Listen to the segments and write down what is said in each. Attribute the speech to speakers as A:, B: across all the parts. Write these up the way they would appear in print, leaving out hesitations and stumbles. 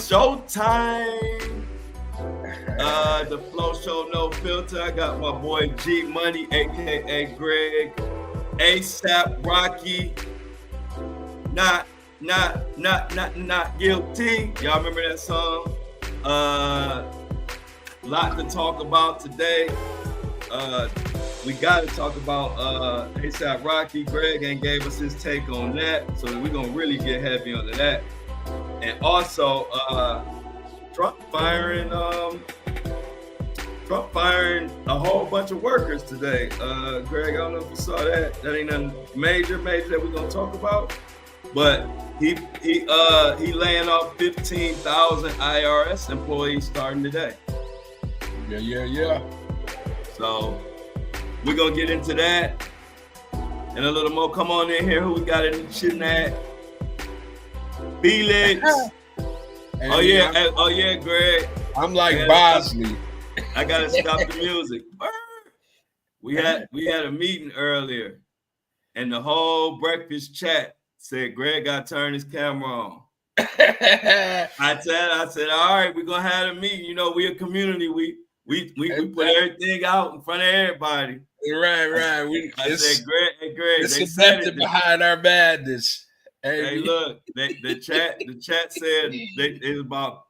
A: showtime. The Flow Show No Filter. I got my boy G Money, aka Greg, ASAP Rocky. Not guilty. Y'all remember that song? Lot to talk about today. We got to talk about ASAP Rocky. Greg ain't gave us his take on that, so we're gonna really get heavy onto that. And also, Trump firing a whole bunch of workers today. Greg, I don't know if you saw that. That ain't nothing major that we're gonna talk about. But he laying off 15,000 IRS employees starting today.
B: Yeah.
A: So we're gonna get into that and a little more. Come on in here. Who we got in the shit at? Felix. Oh yeah, Greg.
B: I'm like Bosley.
A: I gotta stop the music. We had a meeting earlier, and the whole breakfast chat said Greg got to turn his camera on. I said, all right, we're gonna have a meeting. You know, we a community. We put everything out in front of everybody.
B: Right.
A: I said, Greg,
B: it's a method behind our madness.
A: Hey, look, the chat said it was about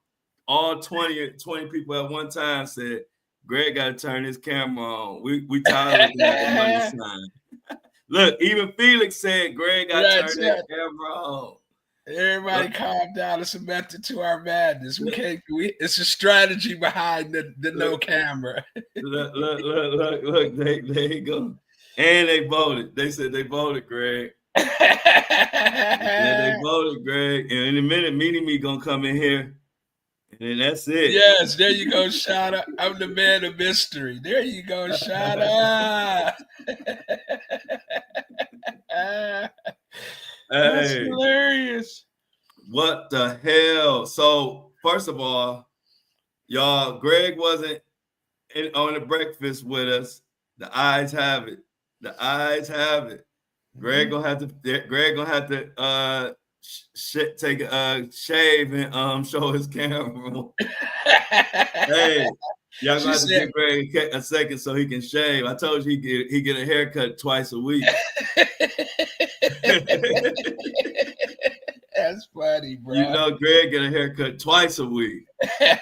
A: all 20 people at one time said Greg got to turn his camera on. We tired of the money sign. Look, even Felix said Greg got to turn his camera on.
B: Everybody calm down. It's a method to our madness. It's a strategy behind the no camera.
A: Look, there you go. And they voted. They said they voted, Greg. They voted, Greg. And in a minute, Me gonna come in here. And then that's it.
B: Yes, there you go, Shada. I'm the man of mystery. There you go, Shada. That's hilarious.
A: What the hell? So, first of all, y'all, Greg wasn't on the breakfast with us. The eyes have it. Greg gonna have to take a shave and show his camera. Hey, y'all gonna have to give Greg a second so he can shave. I told you he get a haircut twice a week.
B: That's funny, bro.
A: You know, Greg get a haircut twice a week. You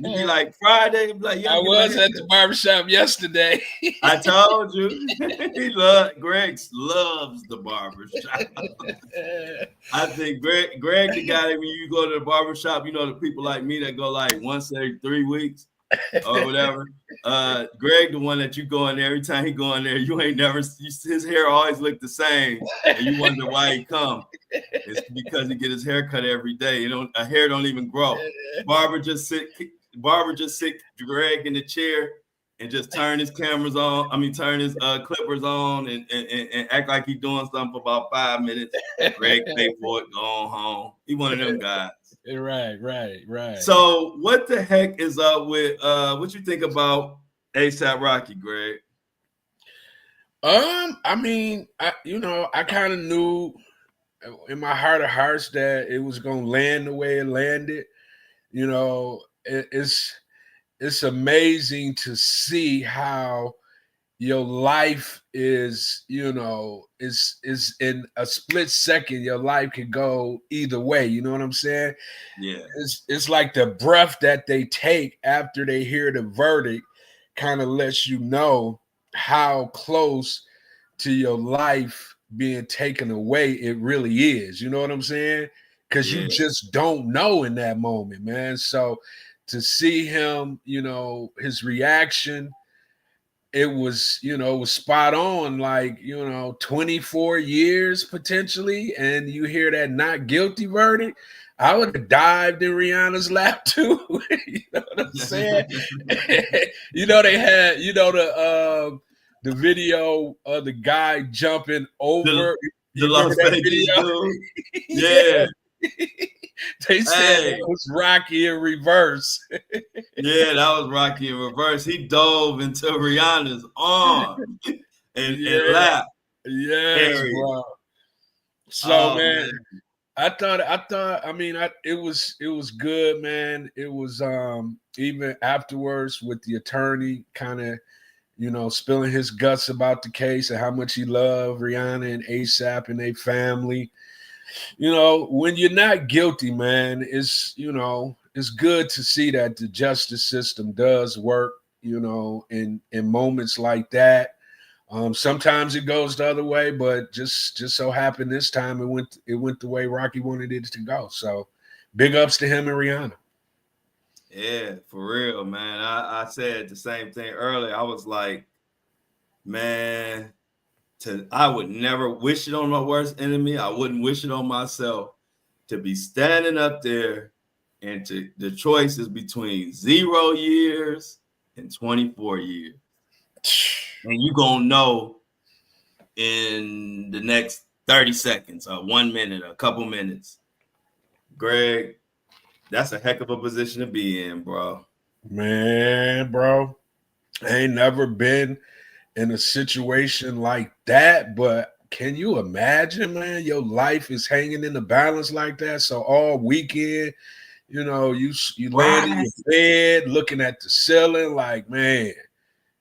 A: be like Friday, like
B: I was at the barbershop yesterday.
A: I told you. Greg loves the barbershop. I think Greg the guy that when you go to the barbershop, you know, the people like me that go like once every 3 weeks or whatever. Greg, the one that you go in there, every time he go in there, you ain't never, his hair always look the same. And you wonder why he come. It's because he get his hair cut every day. You know, a hair don't even grow. Barber just sit Greg in the chair and just turn his cameras on. I mean, turn his clippers on and act like he's doing something for about 5 minutes. Greg pay for it, go on home. He one of them guys.
B: Right.
A: So what the heck is up with what you think about ASAP Rocky, Greg?
B: I mean, I kind of knew in my heart of hearts that it was gonna land the way it landed. You know, it's amazing to see how your life is, is in a split second. Your life could go either way. You know what I'm saying?
A: Yeah.
B: It's like the breath that they take after they hear the verdict kind of lets you know how close to your life being taken away it really is. You know what I'm saying? Because you just don't know in that moment, man. So to see him, his reaction, it was spot on, like, 24 years potentially, and you hear that not guilty verdict. I would have dived in Rihanna's lap too. You know what I'm saying? They had, the video of the guy jumping over
A: the Las Vegas dude. Yeah.
B: They said it was Rocky in reverse.
A: Yeah, that was Rocky in reverse. He dove into Rihanna's arm and laughed.
B: Yes, bro. So, man, I mean, it was good, man. It was even afterwards with the attorney kind of, spilling his guts about the case and how much he loved Rihanna and ASAP and their family. When you're not guilty, man, it's good to see that the justice system does work, in moments like that. Sometimes it goes the other way, but just so happened this time it went the way Rocky wanted it to go. So big ups to him and Rihanna.
A: Yeah, for real, man. I said the same thing earlier. I was like, man, I would never wish it on my worst enemy. I wouldn't wish it on myself to be standing up there and the choice is between 0 years and 24 years. And you gonna know in the next 30 seconds or 1 minute, a couple minutes. Greg, that's a heck of a position to be in, bro.
B: Man, bro, I ain't never been in a situation like that, but can you imagine, man? Your life is hanging in the balance like that. So all weekend, you laying in your bed looking at the ceiling, like, man,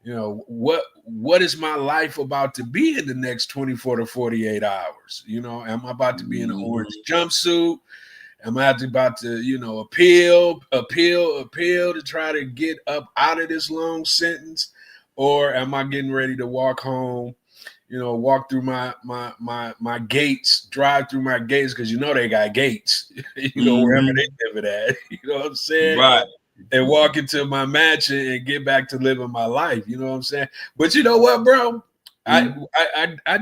B: what is my life about to be in the next 24 to 48 hours? Am I about to be in an orange jumpsuit? Am I about to, appeal to try to get up out of this long sentence? Or am I getting ready to walk home, walk through my gates, drive through my gates, because they got gates, wherever they live at. You know what I'm saying?
A: Right.
B: And walk into my mansion and get back to living my life. You know what I'm saying? But you know what, bro? I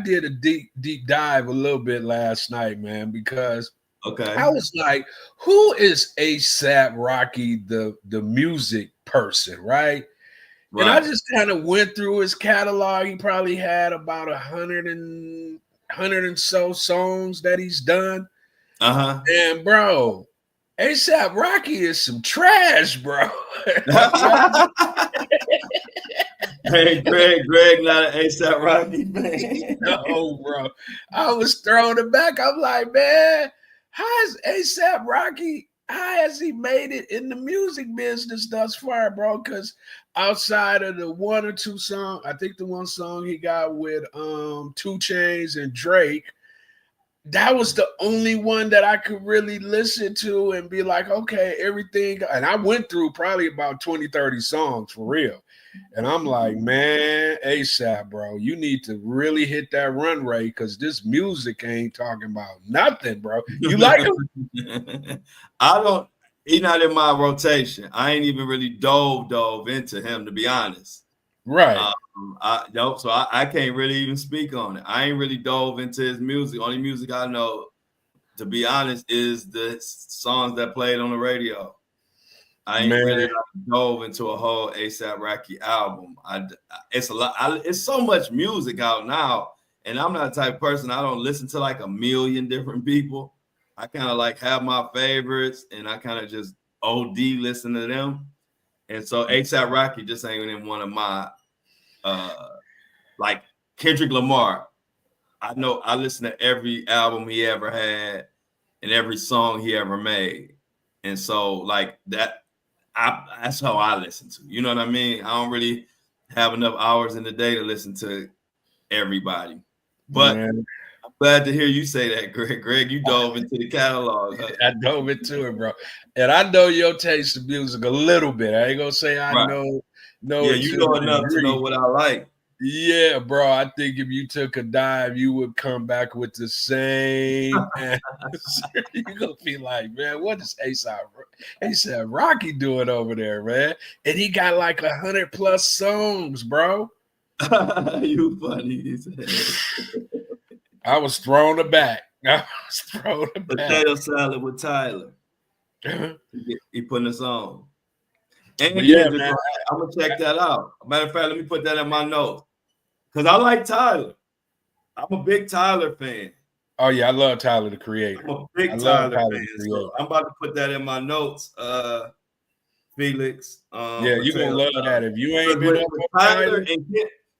B: did a deep dive a little bit last night, man, because I was like, who is A$AP Rocky, the music person, right? And I just kind of went through his catalog. He probably had about 100 and so songs that he's done. And bro, A$AP Rocky is some trash, bro.
A: Hey, Greg, not an A$AP Rocky fan.
B: No, bro. I was thrown aback. I'm like, man, how is A$AP Rocky? How has he made it in the music business thus far, bro? Because outside of the one or two songs, I think the one song he got with 2 Chainz and Drake, that was the only one that I could really listen to and be like, okay, everything. And I went through probably about 20, 30 songs for real. And I'm like, man, A$AP, bro, you need to really hit that run rate because this music ain't talking about nothing, bro. You like him?
A: He's not in my rotation. I ain't even really dove into him, to be honest.
B: Right.
A: So I can't really even speak on it. I ain't really dove into his music. Only music I know, to be honest, is the songs that played on the radio. I ain't really dove into a whole A$AP Rocky album. It's a lot. It's so much music out now, and I'm not the type of person. I don't listen to like a million different people. I kind of like have my favorites, and I kind of just OD listen to them. And so A$AP Rocky just ain't in one of my like Kendrick Lamar. I know I listen to every album he ever had and every song he ever made. And so like that's how I listen to. You know what I mean? I don't really have enough hours in the day to listen to everybody. But I'm glad to hear you say that, Greg. Greg, you dove into the catalog. Huh?
B: I dove into it, bro. And I know your taste of music a little bit. I ain't gonna say I know.
A: Yeah, you know enough to know what I like.
B: Yeah, bro. I think if you took a dive, you would come back with the same answer. You're gonna be like, man, what is A$AP Rocky doing over there, man? And he got like 100+ songs, bro.
A: You funny.
B: I was thrown aback.
A: Potato salad with Tyler. He putting us on. And
B: yeah, man,
A: I'm gonna check that out. Matter of fact, let me put that in my notes because I like Tyler. I'm a big Tyler fan.
B: Oh yeah, I love Tyler the Creator.
A: I'm a big Tyler fan. So I'm about to put that in my notes, Felix.
B: Yeah, you're gonna love that. If you ain't been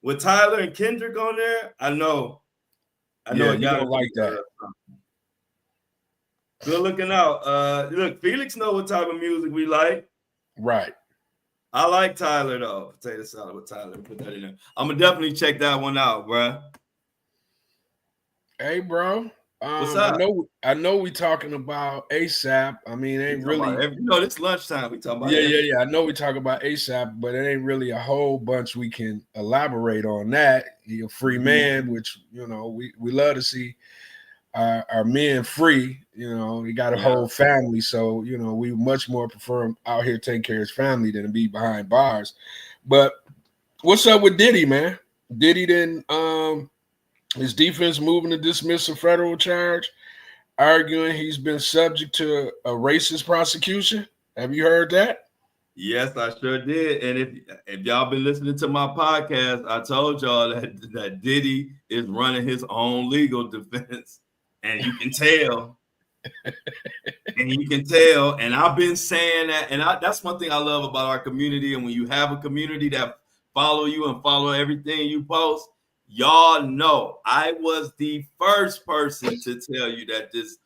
A: with Tyler and Kendrick on there, I know
B: you're gonna like that.
A: Good looking out. Look, Felix know what type of music we like.
B: Right.
A: I like Tyler though. Potato salad with Tyler. Put that in there. I'm gonna definitely check that one out, bro.
B: Hey, bro.
A: What's
B: I
A: up?
B: know we talking about ASAP. I mean, it
A: We
B: ain't
A: talking about
B: really.
A: this lunchtime. We talking about
B: Yeah, yeah,
A: everything.
B: yeah. I know we talk about ASAP, but it ain't really a whole bunch we can elaborate on that. He a free man, which we love to see our men free. He got a
A: Yeah.
B: whole family, so we much more prefer him out here taking care of his family than to be behind bars. But what's up with Diddy, man? Diddy didn't his defense moving to dismiss a federal charge, arguing he's been subject to a racist prosecution. Have you heard that?
A: Yes, I sure did. And if y'all been listening to my podcast, I told y'all that Diddy is running his own legal defense, and you can tell. And you can tell. And I've been saying that, and that's one thing I love about our community. And when you have a community that follow you and follow everything you post, y'all know I was the first person to tell you that this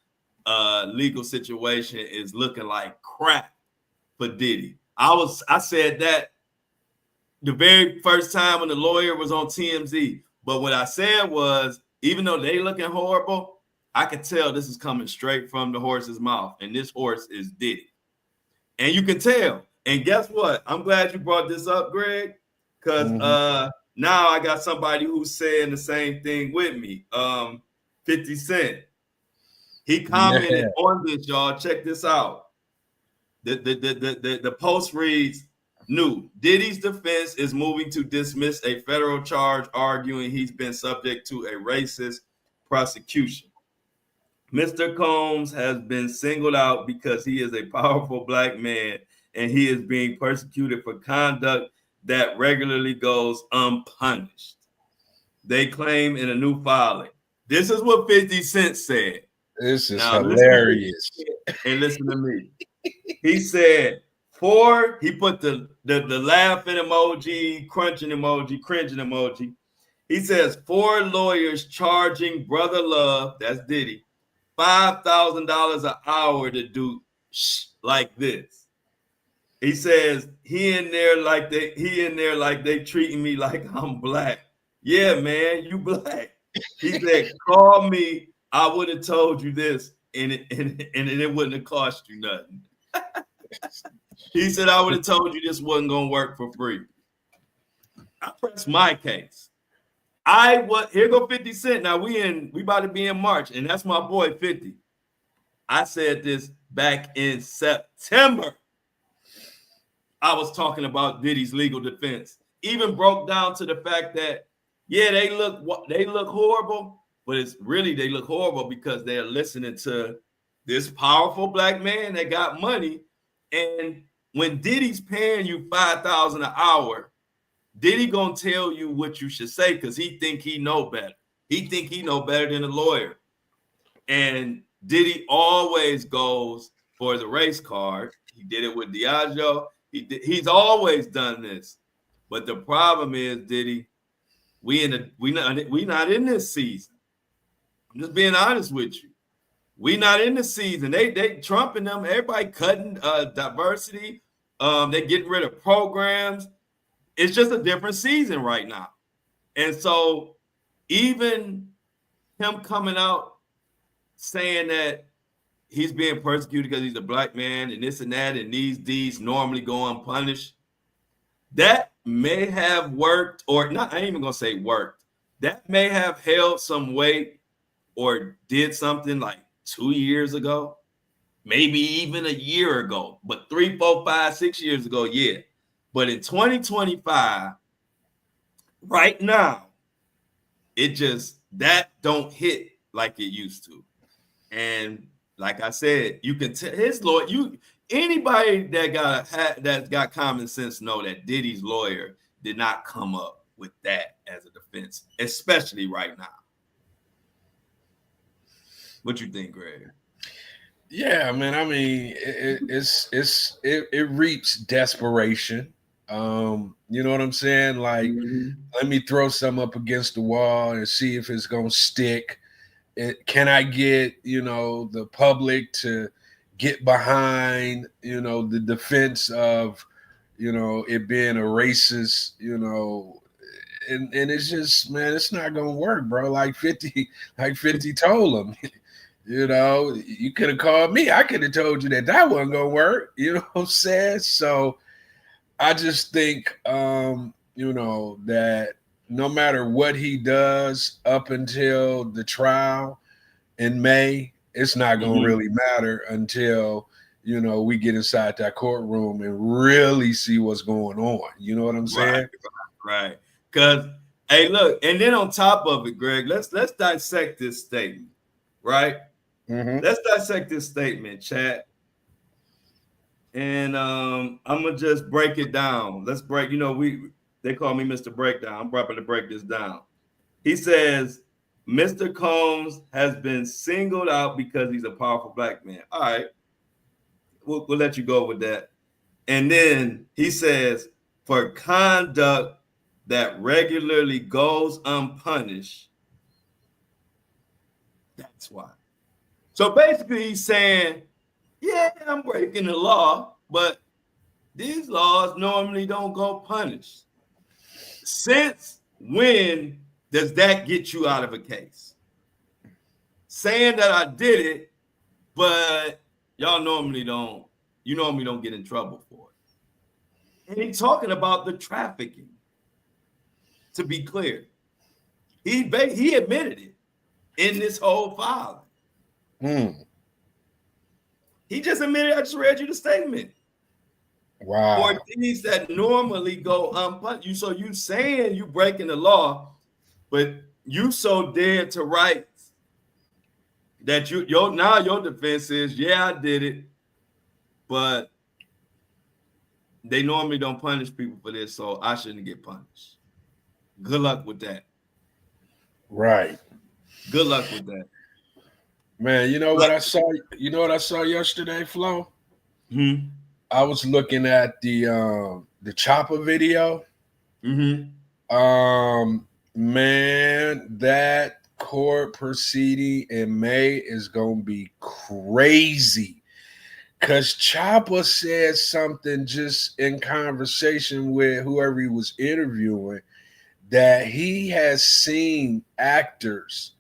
A: legal situation is looking like crap for Diddy. I said that the very first time when the lawyer was on TMZ. But what I said was, even though they looking horrible, I could tell this is coming straight from the horse's mouth, and this horse is Diddy, and you can tell. And guess what? I'm glad you brought this up, Greg, because now I got somebody who's saying the same thing with me. 50 Cent. He commented
B: Yeah.
A: on this, y'all. Check this out. The post reads, new. Diddy's defense is moving to dismiss a federal charge, arguing he's been subject to a racist prosecution. Mr. Combs has been singled out because he is a powerful black man and he is being persecuted for conduct that regularly goes unpunished. They claim in a new filing. This is what 50 Cent said.
B: This is
A: Now, listen to 50
B: hilarious.
A: Cent and listen to me. He said, he put the laughing emoji, crunching emoji, cringing emoji. He says, 4 lawyers charging Brother Love, that's Diddy, $5,000 an hour to do like this. He says, he in there like they treating me like I'm black. Yeah, man, you black. He said, call me. I would have told you this, and it wouldn't have cost you nothing. He said, I would have told you this wasn't gonna work for free. I pressed my case. Here go 50 Cent. Now we about to be in March, and that's my boy 50. I said this back in September. I was talking about Diddy's legal defense. Even broke down to the fact that they look horrible, but it's really they look horrible because they're listening to this powerful black man that got money. And when Diddy's paying you $5,000 an hour, Diddy gonna tell you what you should say because he think he know better. He think he know better than a lawyer. And Diddy always goes for the race card. He did it with Diageo. He's always done this. But the problem is, Diddy, we not in this season. I'm just being honest with you. We not in the season. They Trump and them, everybody cutting diversity. They getting rid of programs. It's just a different season right now. And so even him coming out saying that he's being persecuted because he's a black man and this and that, and these deeds normally go unpunished, that may have worked, or not, I ain't even gonna say worked. That may have held some weight or did something like 2 years ago, maybe even a year ago, but 3, 4, 5, 6 years ago, yeah. But in 2025, right now, that don't hit like it used to. And like I said, you can tell his lawyer, anybody that's got common sense know that Diddy's lawyer did not come up with that as a defense, especially right now. What you think, Greg?
B: Yeah, man. I mean, it reaps desperation. You know what I'm saying? Like, let me throw some up against the wall and see if it's gonna stick. can I get, the public to get behind, the defense of, it being a racist, and it's just, man, it's not gonna work, bro. Like 50 told him, you could have called me. I could have told you that wasn't gonna work. You know what I'm saying? So I just think, that no matter what he does up until the trial in May, it's not going to really matter until, we get inside that courtroom and really see what's going on. You know what I'm saying?
A: Right. Because, hey, look, and then on top of it, Greg, let's dissect this statement, right?
B: Mm-hmm.
A: Let's dissect this statement, chat. And I'm gonna just break it down. Let's break. They call me Mr. Breakdown. I'm about to break this down. He says Mr. Combs has been singled out because he's a powerful black man. All right, we'll let you go with that. And then he says for conduct that regularly goes unpunished. That's why. So basically, he's saying, yeah, I'm breaking the law, but these laws normally don't go punished. Since when does that get you out of a case? Saying that I did it, but y'all normally don't, you normally don't get in trouble for it. And he's talking about the trafficking, to be clear. He admitted it in this whole filing. He just admitted, I just read you the statement.
B: Wow.
A: For things that normally go unpunished. So you saying you breaking the law, but you so dead to rights that your defense is, yeah, I did it, but they normally don't punish people for this, so I shouldn't get punished. Good luck with that.
B: Right.
A: Good luck with that.
B: Man, you know what I saw? You know what I saw yesterday, Flo? I was looking at the Chopper video. Man, that court proceeding in May is gonna be crazy. Cause Chopper said something just in conversation with whoever he was interviewing that he has seen actors,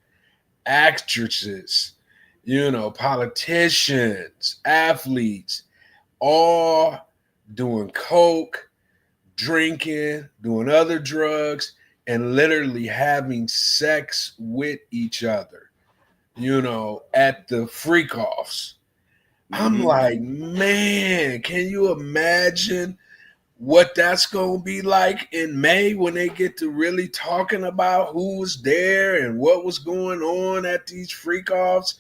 B: actresses, politicians, athletes, all doing coke, drinking, doing other drugs, and literally having sex with each other, at the freak offs. I'm like, man, can you imagine what that's going to be like in May when they get to really talking about who was there and what was going on at these freak offs?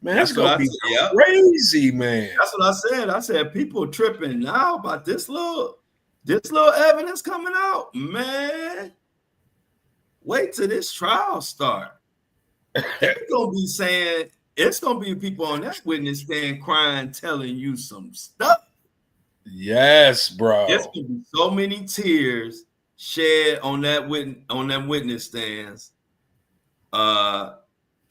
B: Man, that's going to be crazy, man.
A: That's what I said. I said people tripping now about this little evidence coming out. Man, wait till this trial start. It's going to be saying, it's going to be people on that witness stand crying, telling you some stuff.
B: Yes, bro.
A: There's going to be so many tears shed on them witness stands. It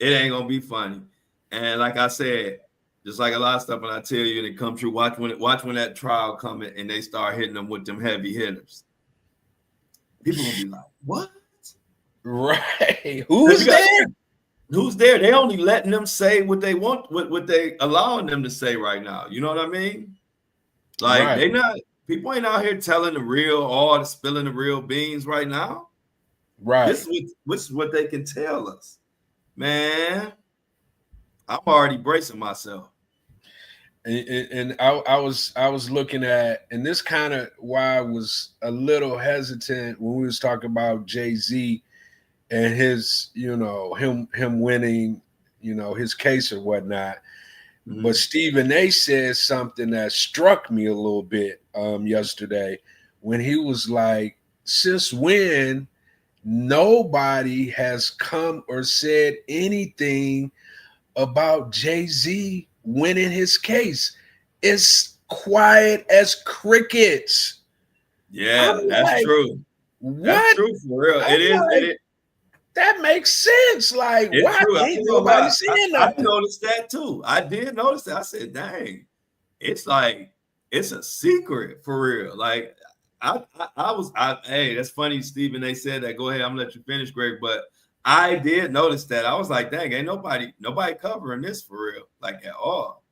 A: ain't going to be funny. And like I said, just like a lot of stuff when I tell you and it come true, watch when that trial come in and they start hitting them with them heavy hitters. People gonna be like, what?
B: Right. Who's there?
A: Who's there? They only letting them say what they want, what they allowing them to say right now. You know what I mean? Like people ain't out here telling the real, spilling the real beans right now.
B: Right.
A: This is what they can tell us. Man, I'm already bracing myself.
B: And I was looking at, and this kind of why I was a little hesitant when we was talking about Jay-Z and his, him winning, his case or whatnot. But Stephen A said something that struck me a little bit yesterday when he was like, since when nobody has come or said anything about Jay-Z winning his case? It's quiet as crickets.
A: Yeah, that's true.
B: What?
A: That's true for real. It is.
B: That makes sense. Like,
A: It's
B: why
A: true. I
B: ain't
A: ain't gonna
B: nobody
A: lie.
B: saying
A: I
B: nothing?
A: noticed that too. I did notice that. I said, dang, it's like it's a secret for real. Like hey, that's funny, Stephen. They said that. Go ahead, I'm gonna let you finish, Greg. But I did notice that. I was like, dang, ain't nobody covering this for real, like at all.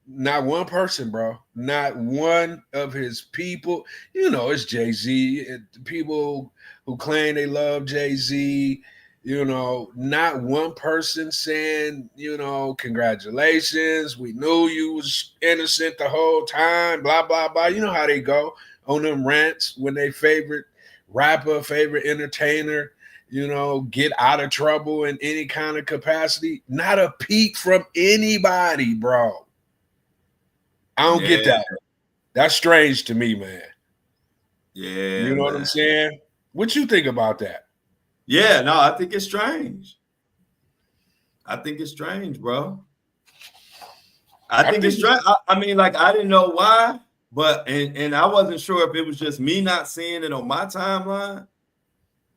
B: Not one person, bro. Not one of his people. You know, it's Jay-Z. People who claim they love Jay-Z, you know, not one person saying, you know, congratulations. We knew you was innocent the whole time, blah, blah, blah. You know how they go on them rants when they favorite rapper, favorite entertainer, you know, get out of trouble in any kind of capacity. Not a peep from anybody, bro. I don't get
A: Yeah,
B: that. That's strange to me, man.
A: yeah,
B: You know what I'm
A: man.
B: saying? What you think about that?
A: Yeah, no, I think it's strange. I think it's strange, bro. I
B: I
A: think it's
B: think,
A: strange. I mean, like I didn't know why, but and I wasn't sure if it was just me not seeing it on my timeline.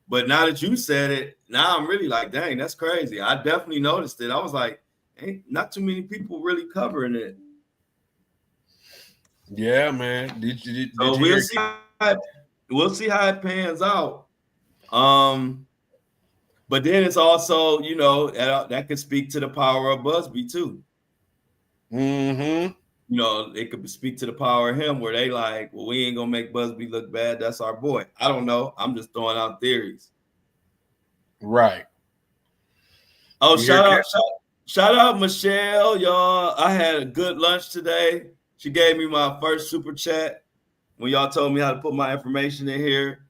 A: But now that you said it, now I'm really like, dang, that's crazy. I definitely noticed it. I was like, ain't not too many people really covering it.
B: yeah, man. Did
A: So
B: you hear?
A: we'll see how it pans out. Um, but then it's also, you know, that could speak to the power of Busby too.
B: Mm-hmm.
A: You know, it could speak to the power of him where they like, well, we ain't gonna make Busby look bad. That's our boy. I don't know. I'm just throwing out theories.
B: Right.
A: Oh,
B: You hear?
A: shout out Michelle, y'all. I had a good lunch today. She gave me my first super chat when y'all told me how to put my information in here.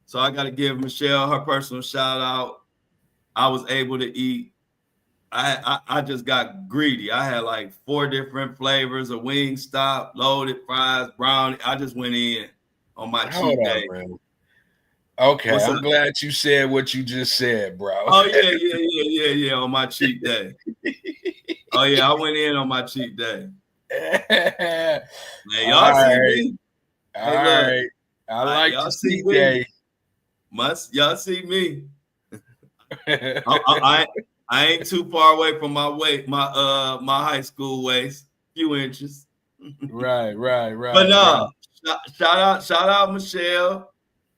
A: So I got to give Michelle her personal shout out. I was able to eat. I just got greedy. I had like 4 different flavors of Wingstop, loaded fries, brownie. I just went in on my
B: Hold
A: cheat
B: on,
A: day.
B: man. Okay,
A: What's
B: I'm
A: up?
B: glad you said what you just said, bro.
A: Oh yeah, on my cheat day. Oh yeah, I went in on my cheat day. Man,
B: All
A: y'all see
B: right.
A: me. Hey,
B: All
A: look,
B: right. I like
A: y'all
B: to
A: see
B: see
A: me.
B: day.
A: Y'all see me. I, I ain't too far away from my weight, my high school waist, few inches.
B: Right, right,
A: But
B: right, right.
A: no, shout out Michelle.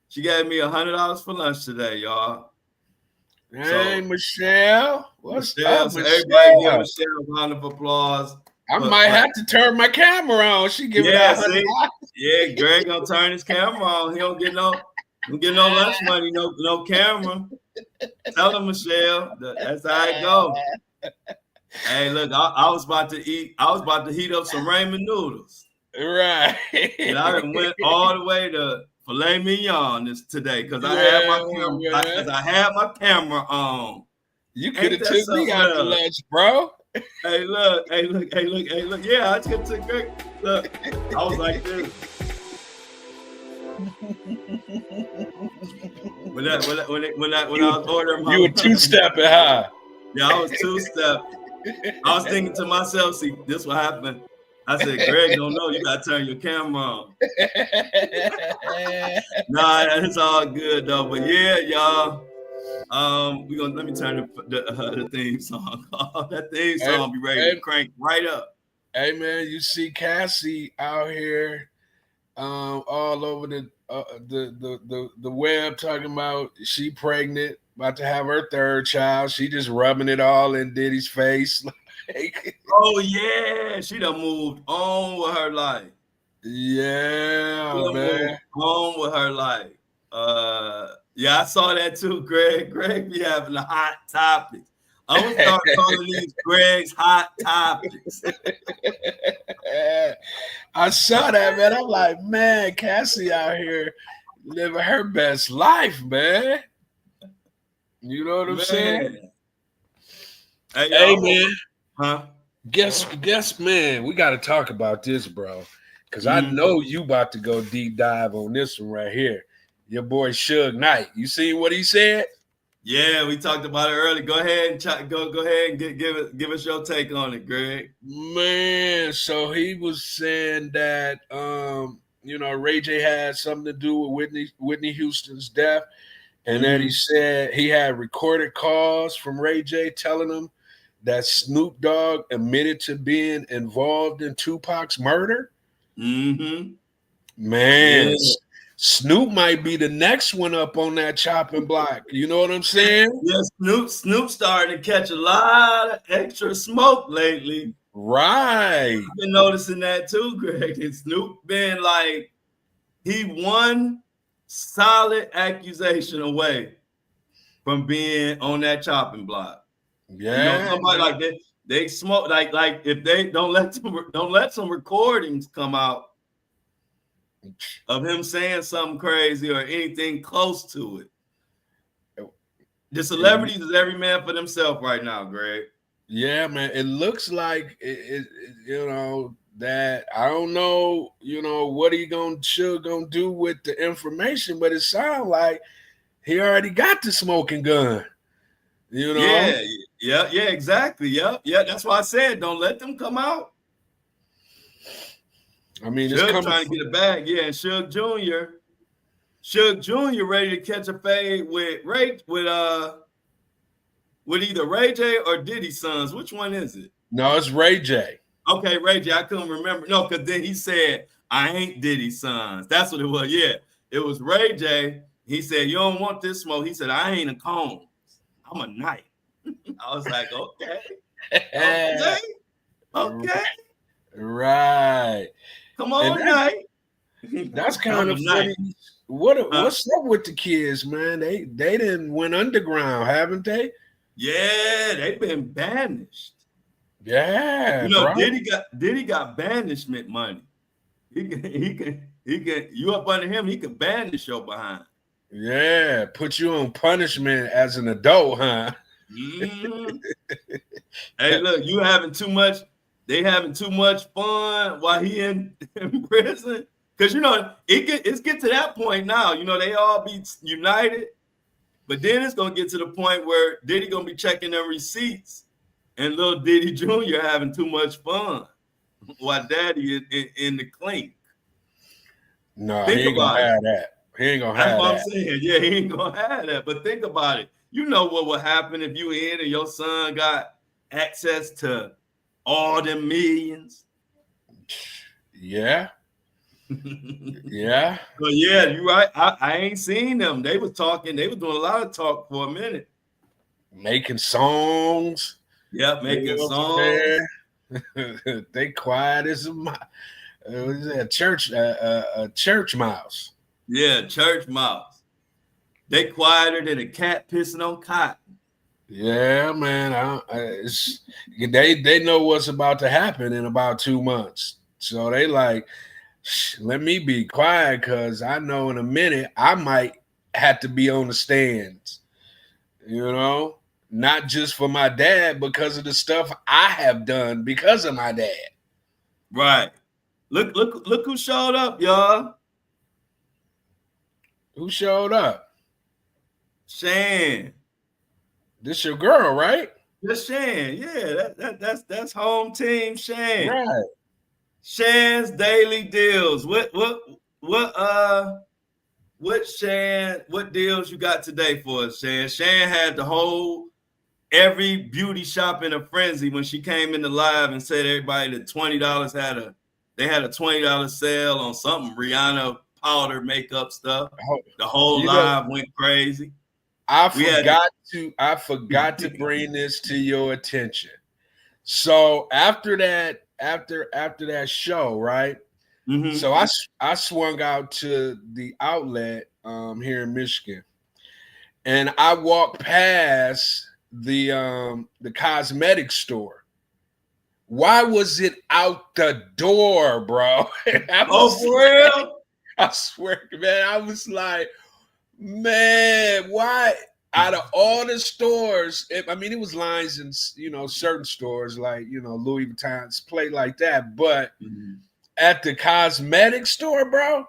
A: She gave me $100 for lunch today, y'all.
B: Hey,
A: So
B: Michelle. What's
A: Michelle,
B: up,
A: so everybody give
B: Michelle?
A: Michelle a round of applause.
B: I might
A: For
B: have to turn my camera on. She giving
A: yeah,
B: out $100.
A: see, yeah, Greg gonna turn his camera on. He don't get no lunch money, no camera. Tell him, Michelle, that's how it go. Hey, look, I was about to eat. I was about to heat up some ramen noodles,
B: Right.
A: and I done went all the way to filet mignon today because I had my
B: Yeah,
A: camera.
B: man.
A: Because I had my camera on.
B: You could
A: Ain't
B: have
A: that
B: took me
A: something
B: out to
A: else?
B: lunch, bro.
A: Hey, look, hey, look, hey, look, hey, look. Yeah, I just took great. Look, I was like this. When I was ordering
B: You were
A: my
B: two-stepping, huh?
A: yeah, I was 2 step. I was thinking to myself, see, this what happened. I said, Greg, don't know. You gotta turn your camera on. Nah, it's all good though. But yeah, y'all. We gonna let me turn the theme song. That theme
B: hey,
A: song be ready to
B: hey,
A: crank right up.
B: hey, man, you see Cassie out here all over the web talking about she pregnant, about to have her third child. She just rubbing it all in Diddy's face. Like,
A: Oh yeah, she done moved on with her life. She
B: yeah,
A: done moved
B: man.
A: on with her life. Yeah, I saw that too, Greg. Greg be having the hot topics. I'm gonna start calling these Greg's hot topics.
B: I saw that, man. I'm like, man, Cassie out here living her best life, man. You know what I'm saying?
A: Man. Hey
B: Hey,
A: y'all,
B: man.
A: huh?
B: Guess, man, we got to talk about this, bro. Because I
A: Mm-hmm.
B: know you about to go deep dive on this one right here. Your boy Suge Knight. You see what he said?
A: Yeah, we talked about it earlier. Go ahead and go ahead and give us your take on it, Greg.
B: Man, so he was saying that you know, Ray J had something to do with Whitney Houston's death. And then he said he had recorded calls from Ray J telling him that Snoop Dogg admitted to being involved in Tupac's murder.
A: Mm-hmm.
B: Man,
A: Yeah.
B: Snoop might be the next one up on that chopping block. You know what I'm saying?
A: Yeah, Snoop starting to catch a lot of extra smoke lately.
B: Right.
A: I've been noticing that too, Greg. And Snoop been like, he one solid accusation away from being on that chopping block.
B: Yeah.
A: You know, somebody like that, they smoke like if they don't let some recordings come out of him saying something crazy or anything close to it. The celebrities is every man for themselves right now, Greg.
B: Yeah, man. It looks like you know, that I don't know, you know, what he gonna do with the information, but it sounds like he already got the smoking gun. You know?
A: Yeah, exactly. Yeah. That's why I said don't let them come out.
B: I mean,
A: Suge
B: it's coming
A: trying to get a bag, yeah, and Suge Jr. ready to catch a fade with either Ray J or Diddy Sons. Which one is it?
B: No, it's Ray J.
A: Okay, Ray J. I couldn't remember. No, because then he said, I ain't Diddy Sons. That's what it was. Yeah. It was Ray J. He said, you don't want this smoke. He said, I ain't a cone. I'm a knight. I was like, okay. Okay.
B: Right.
A: Come on, Knight.
B: That's kind of funny. What's up with the kids, man? They didn't went underground, haven't they?
A: Yeah, they've been banished.
B: Yeah,
A: you know,
B: bro.
A: Diddy got banishment money. He can you up under him, he can banish your behind.
B: Yeah, put you on punishment as an adult, huh?
A: Mm-hmm. Hey, look, you having too much. They having too much fun while he in prison. Because you know it's get to that point now. You know they all be united, but then it's gonna get to the point where Diddy gonna be checking their receipts, and little Diddy Jr. having too much fun while Daddy in the clink.
B: No, he ain't gonna have that. He ain't gonna have that.
A: That's what I'm saying. Yeah, he ain't gonna have that. But think about it. You know what would happen if you in and your son got access to all them millions?
B: Yeah. Yeah.
A: But yeah, you're right. I ain't seen them. They was talking. They was doing a lot of talk for a minute.
B: Making songs.
A: Yeah, making songs.
B: They quiet as a church mouse.
A: Yeah, church mouse. They quieter than a cat pissing on cotton.
B: Yeah, man. They know what's about to happen in about 2 months. So they like, let me be quiet because I know in a minute I might have to be on the stands. You know, not just for my dad, because of the stuff I have done because of my dad.
A: Right. Look who showed up, y'all.
B: Who showed up?
A: Shan.
B: This your girl, right?
A: That's Shan. Yeah, that's home team Shan.
B: Right.
A: Shan's Daily Deals. What Shan, what deals you got today for us, Shan? Shan had the whole every beauty shop in a frenzy when she came in the live and said everybody that $20 had a $20 sale on something Rihanna powder makeup stuff. The whole live went crazy.
B: I forgot to bring this to your attention. So after that show, right? Mm-hmm. So I swung out to the outlet here in Michigan, and I walked past the cosmetic store. Why was it out the door, bro?
A: For real?
B: I swear, man, I was like, man, why? Out of all the stores, it was lines in, certain stores like, Louis Vuitton's play like that. But at the cosmetic store, bro,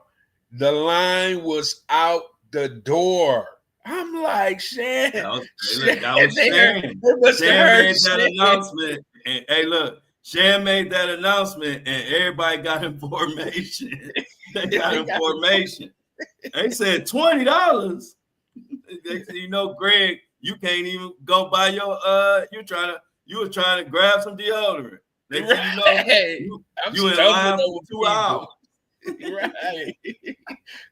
B: the line was out the door. I'm like, Shan. That was
A: Shan. Shan made that announcement. And hey, look, Shan made that announcement and everybody got information. They got information. They said $20. Next thing you know, Greg, you can't even go buy your you were trying to grab some deodorant. Next thing you know, you in line for 2 hours.
B: Right.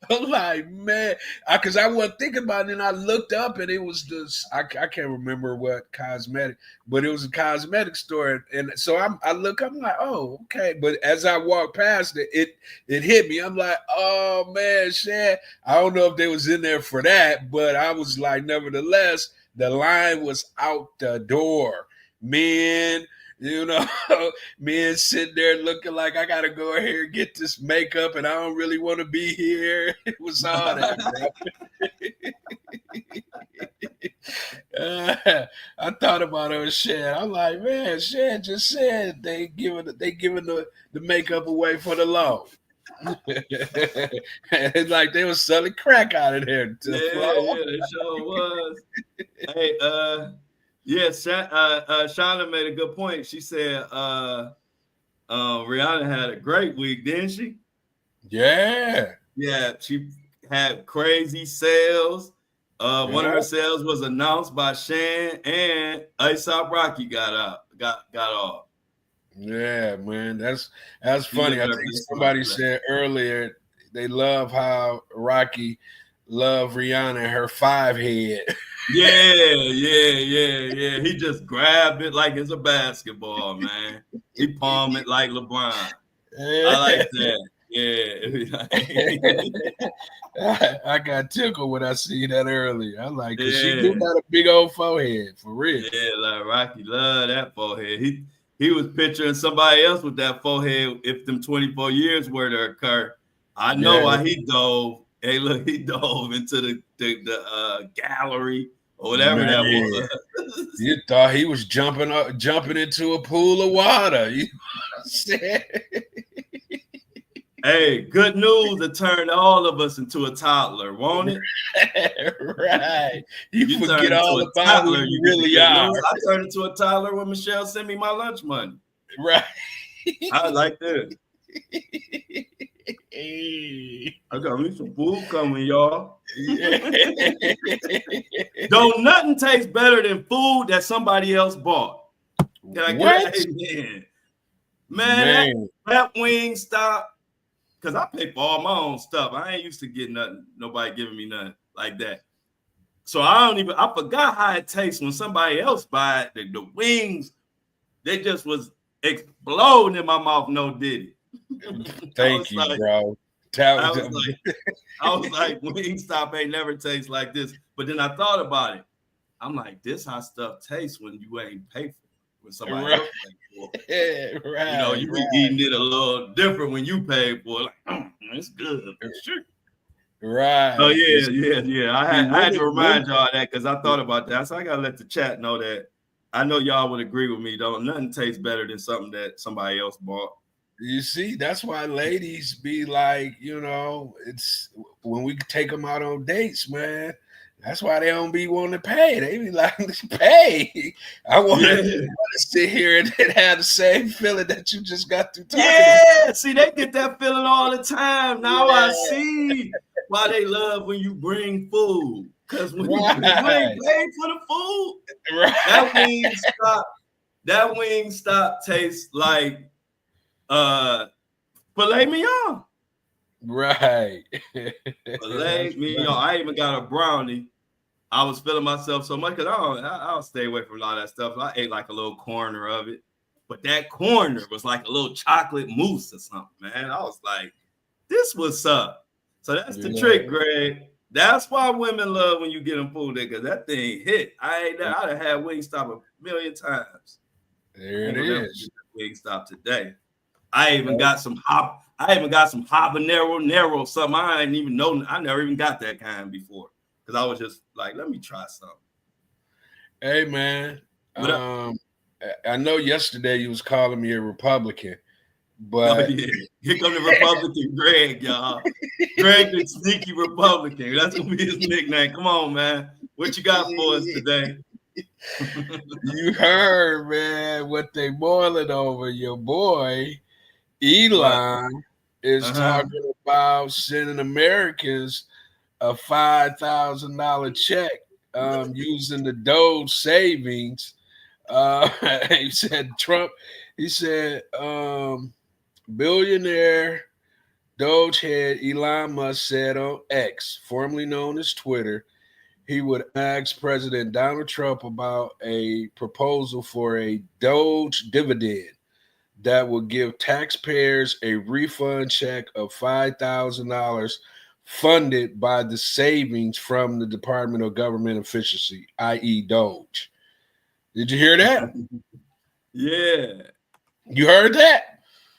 B: I'm like, man, because I wasn't thinking about it, and I looked up, and it was just I can't remember what cosmetic, but it was a cosmetic store, and so I look up, I'm like, oh, okay. But as I walked past it hit me. I'm like, oh man, shit. I don't know if they was in there for that, but I was like, nevertheless, the line was out the door, man. You know, men sitting there looking like I gotta go here and get this makeup, and I don't really want to be here. It was all that, bro. I thought about it, shit. I'm like, man, shit just said they giving the makeup away for the low. It's like they was selling crack out of there.
A: Yeah, they sure was. Hey, yeah, Shauna made a good point. She said Rihanna had a great week, didn't she?
B: Yeah.
A: Yeah, she had crazy sales. One of her sales was announced by Shan, and A$AP Rocky got off.
B: Yeah, man, that's funny. I think somebody said earlier they love how Rocky loved Rihanna and her 5 head.
A: Yeah. He just grabbed it like it's a basketball, man. He palmed it like LeBron. I like that. Yeah.
B: I got tickled when I see that earlier. I like, cause she do got a big old forehead for real.
A: Yeah, like Rocky loved that forehead. He was picturing somebody else with that forehead if them 24 years were to occur. I know why he dove. Hey, look, he dove into the gallery or whatever that was.
B: You thought he was jumping into a pool of water. You said.
A: Hey, good news! It turned all of us into a toddler, won't it?
B: Right. You forget all about who you really are.
A: I turned into a toddler when Michelle sent me my lunch money.
B: Right.
A: I like that. I got me some food coming, y'all. Don't nothing taste better than food that somebody else bought. Can I get an amen? Man, that Wingstop. Because I pay for all my own stuff. I ain't used to get nothing, nobody giving me nothing like that. So I forgot how it tastes when somebody else buy it. The wings, they just was exploding in my mouth, no diddy.
B: Thank you,
A: like,
B: bro.
A: I was like, Wingstop ain't never taste like this. But then I thought about it. I'm like, this how stuff tastes when you ain't pay for it. When somebody else paid for it.
B: Right,
A: you know, you be eating it a little different when you pay for it. Like, it's good. Sure.
B: Right.
A: Oh, yeah. I had to remind y'all that because I thought about that. So I got to let the chat know that I know y'all would agree with me. Though nothing tastes better than something that somebody else bought.
B: You see, that's why ladies be like, you know, it's when we take them out on dates, man. That's why they don't be wanting to pay. They be like, pay. I want to sit here and have the same feeling that you just got through talking about.
A: See, they get that feeling all the time. Now I see why they love when you bring food. Because when you ain't paying for the food, that Wingstop tastes like filet mignon.
B: Right.
A: Filet mignon. I even got a brownie. I was feeling myself so much because I'll stay away from all that stuff. I ate like a little corner of it, but that corner was like a little chocolate mousse or something, man. I was like, this what's up. So that's the trick, Greg. That's why women love when you get them food there, because that thing hit. I'd have had Wingstop a million times.
B: There it is.
A: Wingstop today. I even got some habanero something. I didn't even know. I never even got that kind before. Because I was just like, let me try something.
B: Hey, man. I know yesterday you was calling me a Republican, but
A: here come the Republican Greg, y'all. Greg the sneaky Republican. That's gonna be his nickname. Come on, man. What you got for us today?
B: You heard, man, what they boiling over. Your boy Elon is talking about sending Americans a $5,000 check using the Doge savings. He said Trump. He said billionaire Doge head Elon Musk said on X, formerly known as Twitter, he would ask President Donald Trump about a proposal for a Doge dividend that would give taxpayers a refund check of $5,000 funded by the savings from the Department of Government Efficiency, i.e. Doge. Did you hear that?
A: Yeah.
B: You heard that?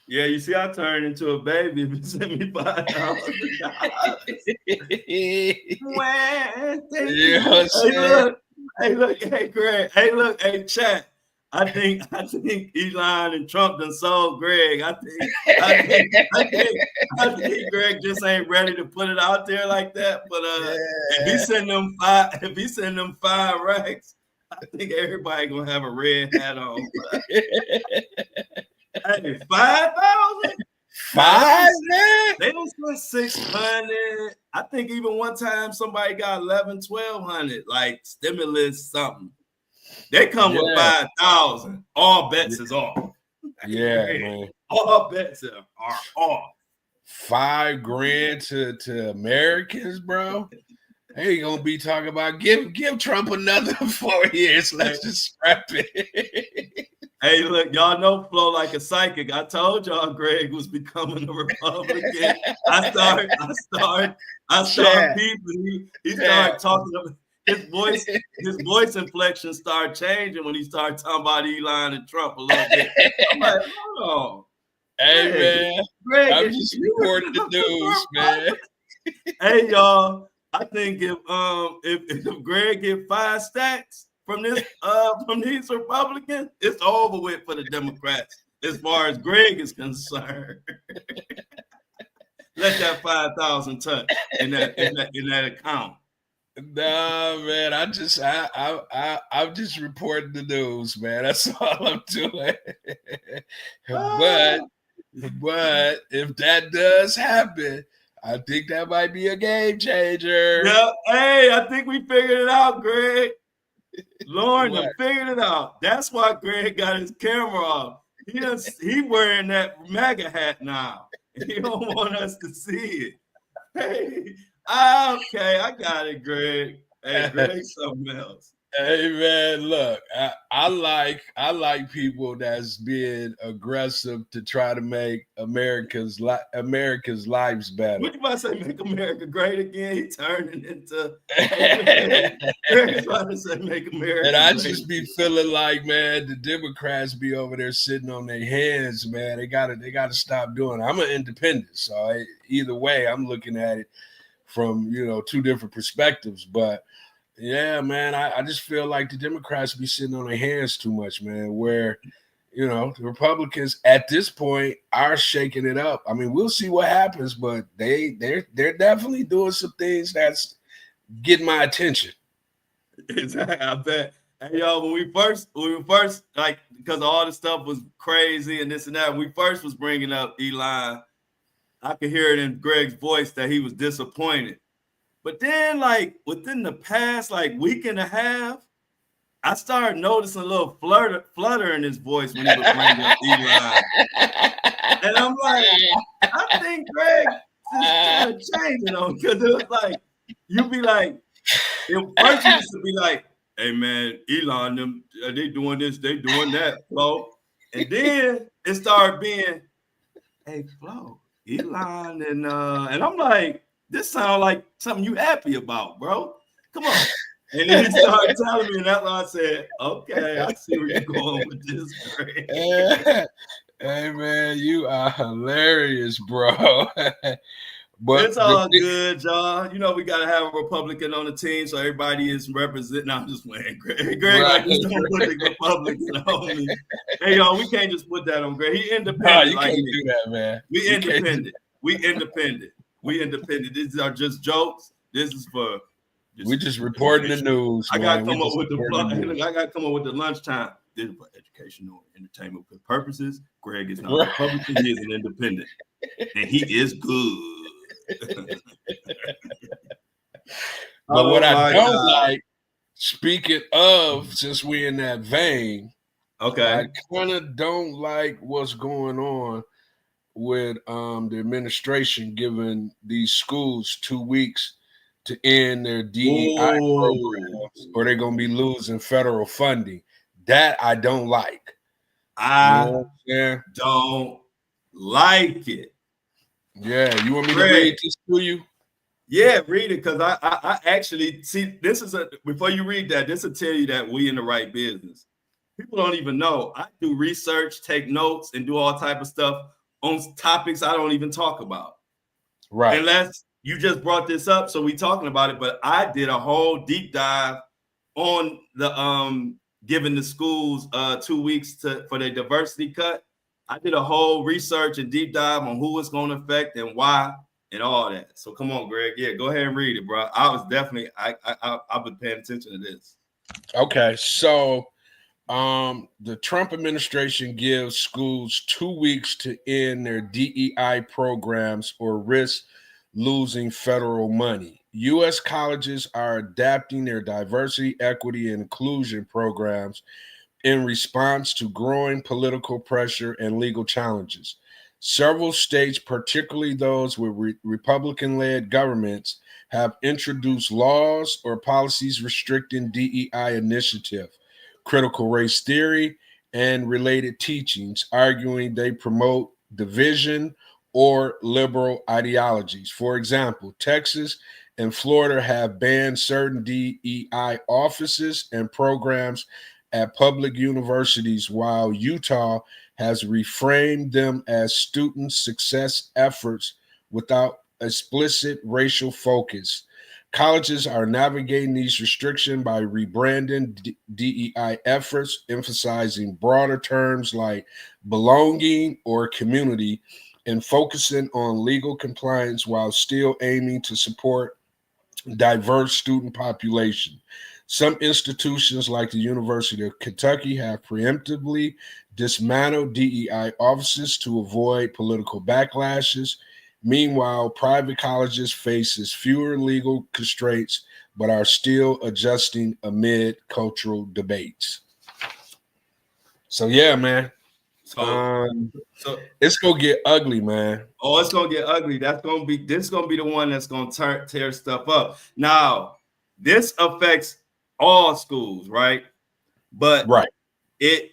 A: Yeah, you see, I turned into a baby if you sent me $5,000. Hey, look, hey, Greg. Hey, look, hey, chat. I think Elon and Trump done sold Greg. I think Greg just ain't ready to put it out there like that. But if he send them 5 racks, I think everybody gonna have a red hat on. Hey, 5,000?
B: 5, man?
A: They don't spend 600. I think even one time somebody got 1,200, like stimulus something. They come with 5,000. All bets is off.
B: Yeah, man.
A: All bets are off.
B: $5,000 to Americans, bro. They ain't gonna be talking about give Trump another 4 years. Let's just scrap it.
A: Hey, look, y'all know Flo like a psychic. I told y'all Greg was becoming a Republican. I started peeping. He started talking. His voice inflection started changing when he started talking about Elon and Trump a little bit. I'm like, hold on.
B: Hey, man.
A: Greg,
B: I'm just reporting the news, man.
A: Hey, y'all. I think if Greg get 5 stacks from these Republicans, it's over with for the Democrats as far as Greg is concerned. Let that 5,000 touch in that account.
B: Nah, man. I'm just reporting the news, man. That's all I'm doing. But if that does happen, I think that might be a game changer.
A: Yeah, hey, I think we figured it out, Greg. Lauren figured it out. That's why Greg got his camera off. He wearing that MAGA hat now. He don't want us to see it. Hey, okay, I got it, Greg. Hey, Greg's something else.
B: Hey, man, look, I like people that's being aggressive to try to make America's lives better.
A: What you about to say, make America great again? He turning into Greg's about to say make America
B: and I
A: great.
B: just be feeling like, man, the Democrats be over there sitting on their hands, man. They gotta stop doing it. I'm an independent, so either way, I'm looking at it from 2 different perspectives, but. Yeah, man, I just feel like the Democrats be sitting on their hands too much, man, where, the Republicans at this point are shaking it up. I mean, we'll see what happens, but they're definitely doing some things that's getting my attention.
A: Exactly, I bet. Hey, y'all, when we first, like, because all the stuff was crazy and this and that, when we first was bringing up Elon, I could hear it in Greg's voice that he was disappointed. But then, like, within the past, week and a half, I started noticing a little flutter in his voice when he would bring up Elon. And I'm like, I think Greg just kind of changing on, because it was like, you be like, first used to be like, hey, man, Elon, they doing this, they doing that, Flo. And then it started being, hey, Flo, Elon, and I'm like, this sounds like something you happy about, bro. Come on. And then he started telling me, and that's why I said, okay, I see where you're going with this, Greg.
B: Hey, man, you are hilarious, bro. But
A: it's all good, y'all. We got to have a Republican on the team, so everybody is representing. I'm just playing, Greg. Greg, just don't put the Republican on me. Hey, y'all, we can't just put that on Greg. He independent.
B: You can't do that, man.
A: We independent. We independent. These are just jokes. This is for.
B: We just reporting the news.
A: I got to come up with I got to come up with the lunchtime. This is for educational entertainment purposes. Greg is not a Republican. He is an independent, and he is good.
B: But what
A: Oh
B: I
A: my
B: don't
A: God.
B: like, speaking of, since we're in that vein, I
A: Okay.
B: kind of don't like what's going on with the administration giving these schools 2 weeks to end their DEI
A: Whoa.
B: programs, or they're gonna be losing federal funding. That I don't like. You know
A: I
B: what I'm saying?
A: don't like it.
B: Yeah, you want me to read
A: Greg.
B: this to you?
A: Yeah, read it because I actually see this is a before you read that, this will tell you that we in the right business. People don't even know. I do research, take notes, and do all type of stuff on topics I don't even talk about.
B: Right.
A: Unless you just brought this up, so we talking about it. But I did a whole deep dive on the giving the schools 2 weeks for their diversity cut. I did a whole research and deep dive on who it's going to affect and why and all that. So come on, Greg. Yeah, go ahead and read it, bro. I was definitely I've been paying attention to this.
B: Okay, so the Trump administration gives schools 2 weeks to end their DEI programs or risk losing federal money. U.S. colleges are adapting their diversity, equity, and inclusion programs in response to growing political pressure and legal challenges. Several states, particularly those with Republican led governments, have introduced laws or policies restricting DEI initiative, critical race theory, and related teachings, arguing they promote division or liberal ideologies. For example, Texas and Florida have banned certain DEI offices and programs at public universities, while Utah has reframed them as student success efforts without explicit racial focus. Colleges are navigating these restrictions by rebranding DEI efforts, emphasizing broader terms like belonging or community, and focusing on legal compliance while still aiming to support diverse student population. Some institutions, like the University of Kentucky, have preemptively dismantled DEI offices to avoid political backlashes. Meanwhile, private colleges faces fewer legal constraints but are still adjusting amid cultural debates. So yeah, man,
A: So
B: um,
A: so
B: it's gonna get ugly, man.
A: oh, it's gonna get ugly. This is gonna be the one that's gonna tear stuff up. Now, this affects all schools, right? But
B: Right.
A: it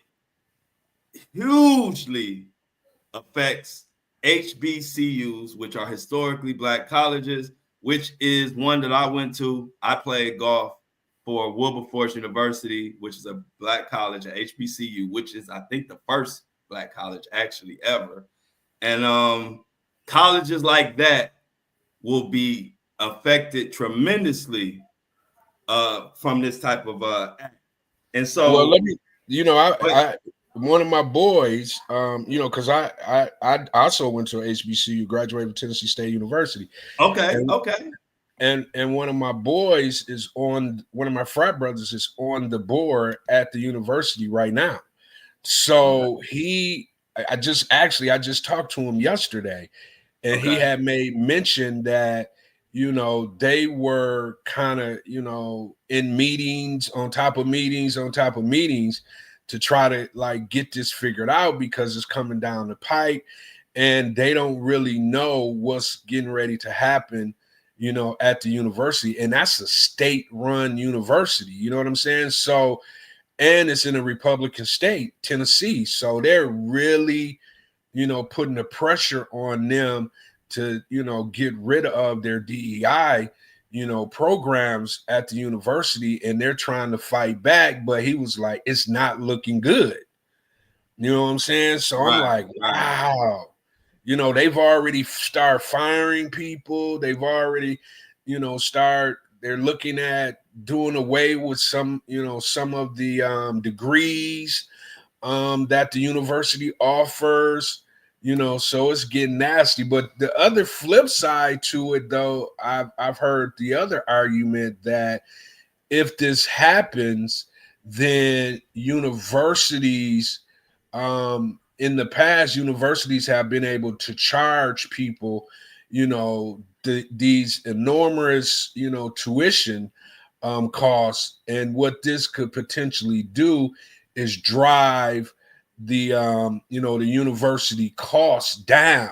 A: hugely affects HBCUs, which are historically black colleges, which is one that I went to. I played golf for Wilberforce University, which is a black college at HBCU, which is, I think, the first black college actually ever. And colleges like that will be affected tremendously from this type of act. And
B: Well, let
A: so,
B: me,
A: but
B: I one of my boys, because I also went to HBCU, graduated from Tennessee State University,
A: okay,
B: and
A: okay,
B: and one of my boys is on one of my frat brothers is on the board at the university right now.
A: okay,
B: So I just talked to him yesterday, and he
A: okay,
B: had made mention that they were kind of in meetings on top of meetings on top of meetings to try to like get this figured out because it's coming down the pike, and they don't really know what's getting ready to happen at the university, and that's a state run university, you know what I'm saying? So, and it's in a Republican state, Tennessee, so they're really putting the pressure on them to, get rid of their DEI, programs at the university, and they're trying to fight back. But he was like, it's not looking good. You know what I'm saying? So I'm
A: right,
B: like,
A: right,
B: wow. They've already start firing people. They've already, they're looking at doing away with some of the degrees that the university offers, so it's getting nasty. But the other flip side to it, though, I've heard the other argument that if this happens, then universities, in the past, universities have been able to charge people, these enormous, tuition costs. And what this could potentially do is drive the university costs down.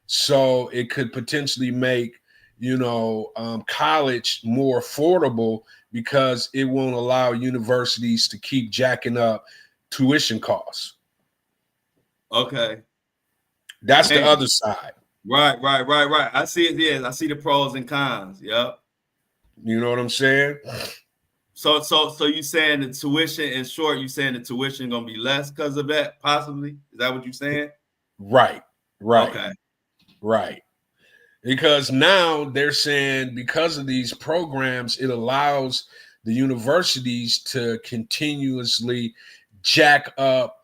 B: So it could potentially make, college more affordable because it won't allow universities to keep jacking up tuition costs.
A: Okay.
B: That's the other side.
A: Right. I see it. Yes, I see the pros and cons. Yep.
B: You know what I'm saying?
A: So you saying the tuition, in short, you saying the tuition gonna be less because of that, possibly? Is that what you're saying?
B: Right.
A: Okay.
B: Right. Because now they're saying because of these programs, it allows the universities to continuously jack up,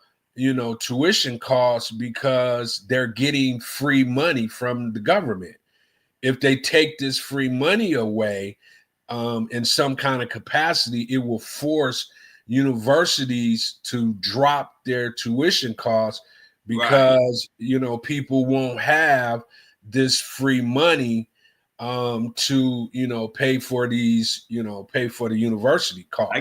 B: tuition costs because they're getting free money from the government. If they take this free money away in some kind of capacity, it will force universities to drop their tuition costs because, people won't have this free money to pay for these pay for the university costs.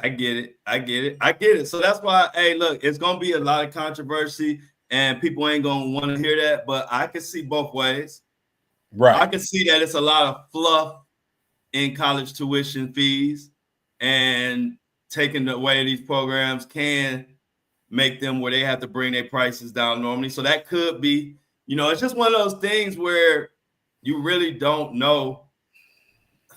A: I get it. So that's why, hey, look, it's gonna be a lot of controversy and people ain't gonna want to hear that, but I can see both ways.
B: Right.
A: I can see that it's a lot of fluff in college tuition fees, and taking away these programs can make them where they have to bring their prices down normally. So that could be, it's just one of those things where you really don't know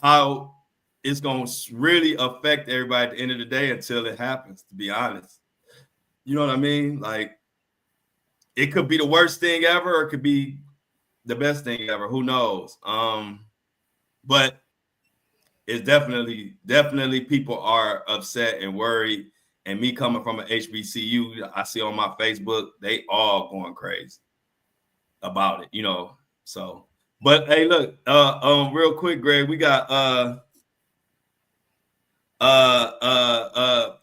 A: how it's going to really affect everybody at the end of the day until it happens, to be honest. You know what I mean? Like, it could be the worst thing ever, or it could be the best thing ever. Who knows? But it's definitely people are upset and worried. And me coming from an HBCU, I see on my Facebook, they all going crazy about it, So, but hey, look, real quick, Greg, we got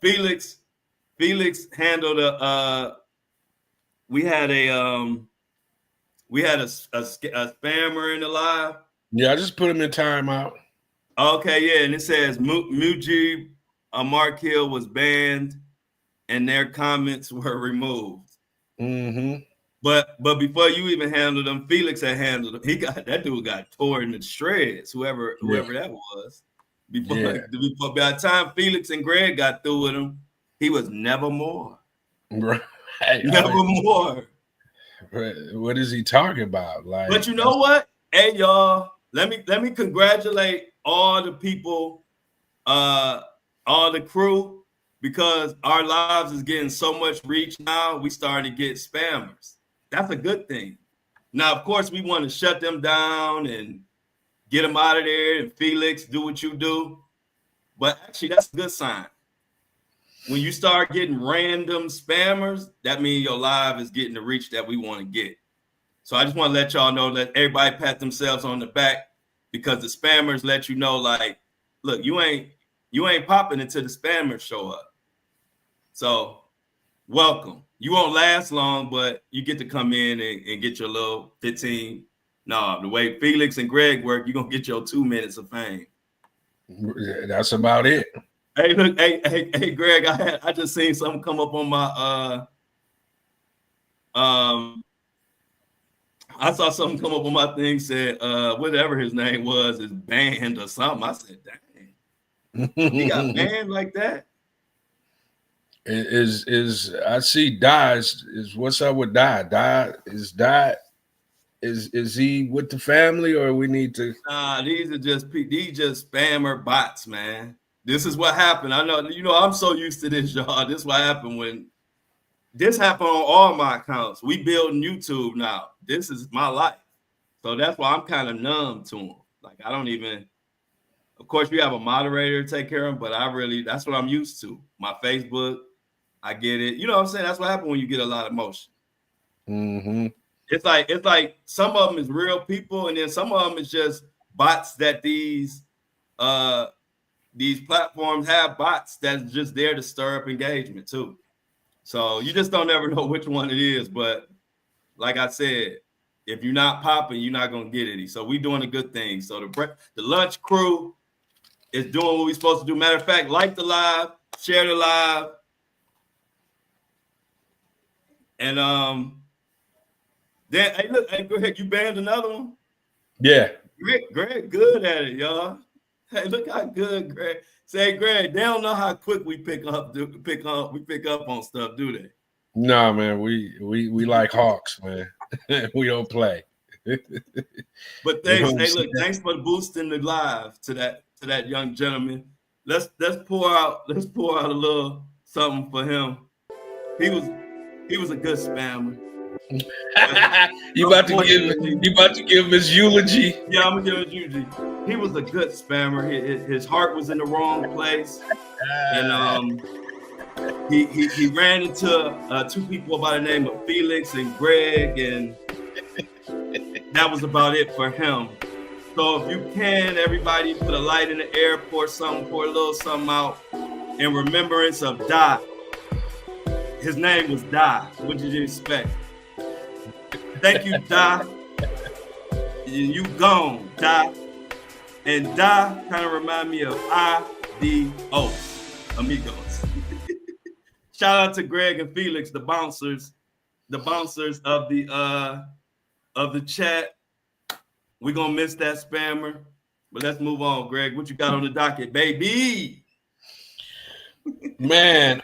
A: Felix handled we had a spammer in the live.
B: Yeah, I just put him in timeout.
A: Okay, yeah, and it says Mujib Markil was banned and their comments were removed.
B: Mm-hmm.
A: But before you even handled them, Felix had handled them. That dude got torn to shreds, whoever that was. By the time Felix and Greg got through with him, he was never more.
B: Right.
A: Never more.
B: What is he talking about? Like,
A: but you know what? Hey, y'all, let me congratulate all the people, all the crew, because our lives is getting so much reach now. We starting to get spammers. That's a good thing. Now, of course, we want to shut them down and get them out of there. And Felix, do what you do. But actually, that's a good sign. When you start getting random spammers, that means your live is getting the reach that we want to get. So I just want to let y'all know, let everybody pat themselves on the back, because the spammers let you know, like, look, you ain't popping until the spammers show up. So welcome. You won't last long, but you get to come in and get your little 15. No, the way Felix and Greg work, you're going to get your 2 minutes of fame.
B: That's about it.
A: Hey, look, hey, Greg, I just seen something come up on my I saw something come up on my thing, said whatever his name was is banned or something. I said, dang, he got banned like that.
B: Is I see dies is what's up with die is he with the family, or we need to?
A: Nah, these just spammer bots, man. This is what happened. I know, I'm so used to this, y'all. This is what happened when this happened on all my accounts. We building YouTube now. This is my life. So that's why I'm kind of numb to them. Like, I don't even, of course, you have a moderator to take care of them, but that's what I'm used to. My Facebook, I get it. You know what I'm saying? That's what happens when you get a lot of motion.
B: Mm-hmm.
A: It's like some of them is real people, and then some of them is just bots that these platforms have, bots that's just there to stir up engagement too. So you just don't ever know which one it is. But like I said, If you're not popping, you're not gonna get any. So we doing a good thing. So the lunch crew is doing what we're supposed to do. Matter of fact, like the live, share the live, and then hey, look, hey, Greg, you banned another one.
B: Yeah.
A: Greg, good at it, y'all. Hey, look how good Greg. Say, Greg, they don't know how quick we pick up on stuff, do they?
B: No, man, we like hawks, man. We don't play.
A: But thanks, hey, look, thanks for boosting the live to that young gentleman. Let's pour out a little something for him. He was a good spammer.
B: You about to give him his eulogy?
A: Yeah, I'm gonna give him eulogy. He was a good spammer. His heart was in the wrong place, and he ran into two people by the name of Felix and Greg, and that was about it for him. So if you can, everybody put a light in the air, pour a little something out in remembrance of Da. His name was Da. What did you expect? Thank you, Da. You gone, Da. And Da kind of remind me of Adios, amigos. Shout out to Greg and Felix, the bouncers of the chat. We're gonna miss that spammer, but let's move on. Greg, what you got on the docket, baby?
B: Man,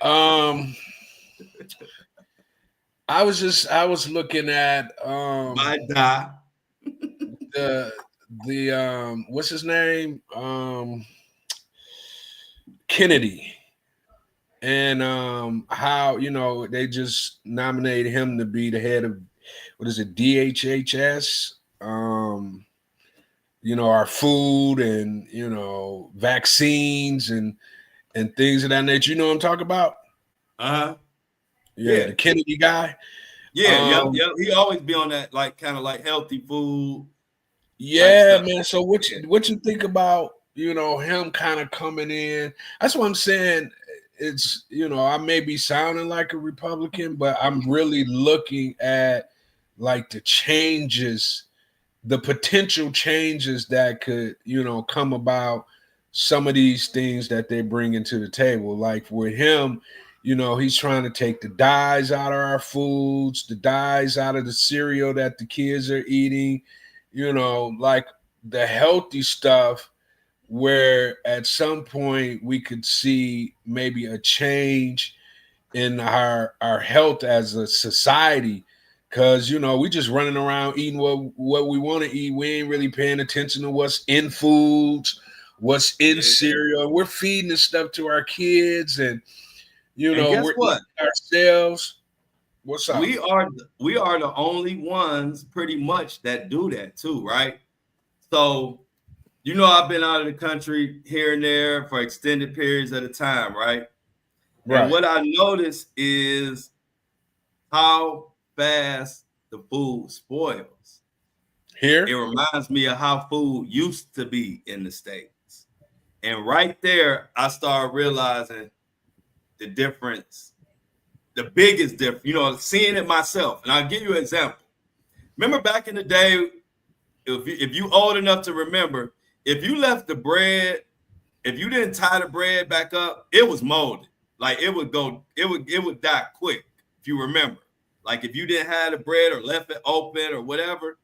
B: I was looking at
A: My Da.
B: the what's his name? Kennedy. And how, they just nominated him to be the head of, what is it, DHHS? Our food and, vaccines and things of that nature. You know what I'm talking about? Yeah, the Kennedy guy.
A: Yeah, yeah. He always be on that kind of healthy food.
B: Yeah, man. So what you think about, him kind of coming in? That's what I'm saying. It's, I may be sounding like a Republican, but I'm really looking at the changes, the potential changes that could, come about some of these things that they bring into the table. Like with him, he's trying to take the dyes out of our foods, the dyes out of the cereal that the kids are eating, like the healthy stuff, where at some point we could see maybe a change in our health as a society. Because, we just running around eating what we want to eat. We ain't really paying attention to what's in foods, what's in cereal. We're feeding this stuff to our kids, and we're eating ourselves. What's up?
A: We are the only ones pretty much that do that too, right? So, I've been out of the country here and there for extended periods at a time, right? And what I notice is how fast the food spoils.
B: Here?
A: It reminds me of how food used to be in the States. And right there, I started realizing the difference, the biggest difference, seeing it myself. And I'll give you an example. Remember back in the day, if you old enough to remember, if you left the bread, if you didn't tie the bread back up, it was molded. It would die quick, if you remember. If you didn't have the bread or left it open or whatever.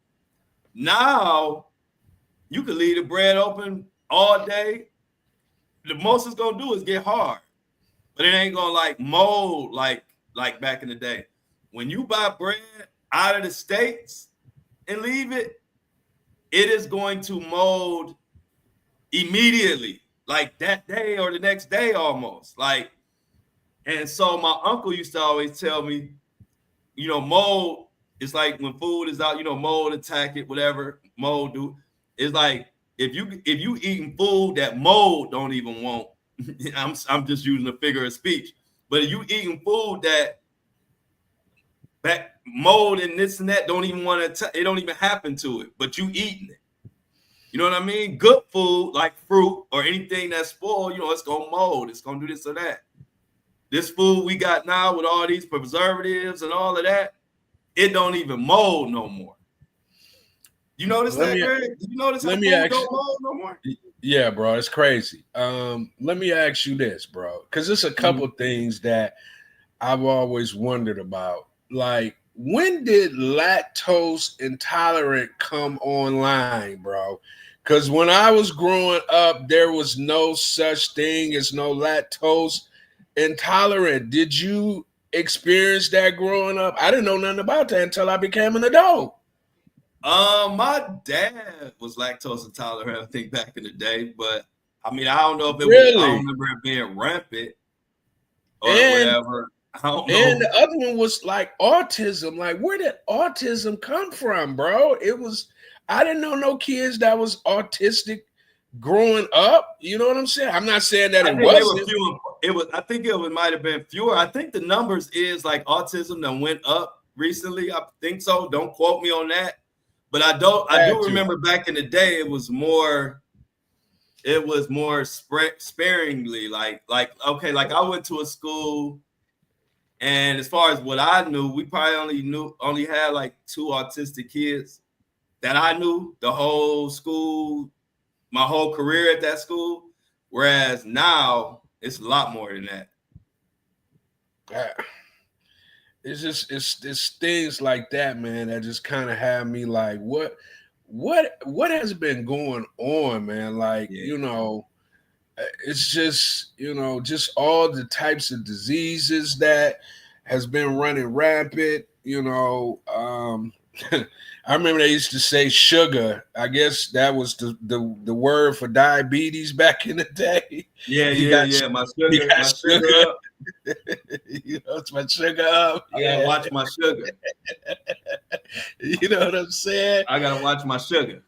A: Now, you could leave the bread open all day. The most it's gonna do is get hard. But it ain't gonna mold like back in the day. When you buy bread out of the States and leave it, it is going to mold immediately, that day or the next day almost. And so my uncle used to always tell me, mold is when food is out, mold attack it, whatever mold do. It's if you eating food that mold don't even want, I'm just using a figure of speech. But if you eating food that mold and this and that don't even want to, it don't even happen to it, but you eating it. You know what I mean? Good food like fruit or anything that's spoiled, it's gonna mold. It's gonna do this or that. This food we got now with all these preservatives and all of that, it don't even mold no more. You notice
B: let
A: that,
B: me
A: Greg? You notice how
B: let me
A: food
B: ask.
A: don't mold no more?
B: Yeah, bro, it's crazy. Let me ask you this, bro, because there's a couple things that I've always wondered about. Like, when did lactose intolerant come online, bro? Because when I was growing up, there was no such thing as no lactose intolerant. Did you experience that growing up? I didn't know nothing about that until I became an adult.
A: My dad was lactose intolerant, I think, back in the day, but I mean, I don't know if it was. I don't
B: Really?
A: remember it being rampant or
B: And
A: whatever. I don't
B: And
A: know.
B: the other one was like autism. Like, where did autism come from, bro? I didn't know no kids that was autistic growing up. You know what I'm saying? I'm not saying that
A: I
B: it
A: think they were
B: wasn't.
A: few. It was. I think it might have been fewer. I think the numbers is like autism that went up recently. I think so. Don't quote me on that. But I don't. I
B: Had
A: do
B: to.
A: remember back in the day, it was more. It was more sparingly. Like okay. Like I went to a school, and as far as what I knew, we probably only had like two autistic kids that I knew the whole school, my whole career at that school. Whereas now it's a lot more than that.
B: uh, it's things like that, man, that just kind of have me like, what has been going on, man? Like,
A: Yeah.
B: it's just, just all the types of diseases that has been running rampant. I remember they used to say sugar. I guess that was the word for diabetes back in the day.
A: Yeah,
B: You
A: yeah,
B: got
A: yeah.
B: you got
A: My sugar
B: sugar.
A: up.
B: It's my sugar up.
A: I gotta
B: Yeah,
A: watch my sugar.
B: you know what I'm saying.
A: I gotta watch my sugar.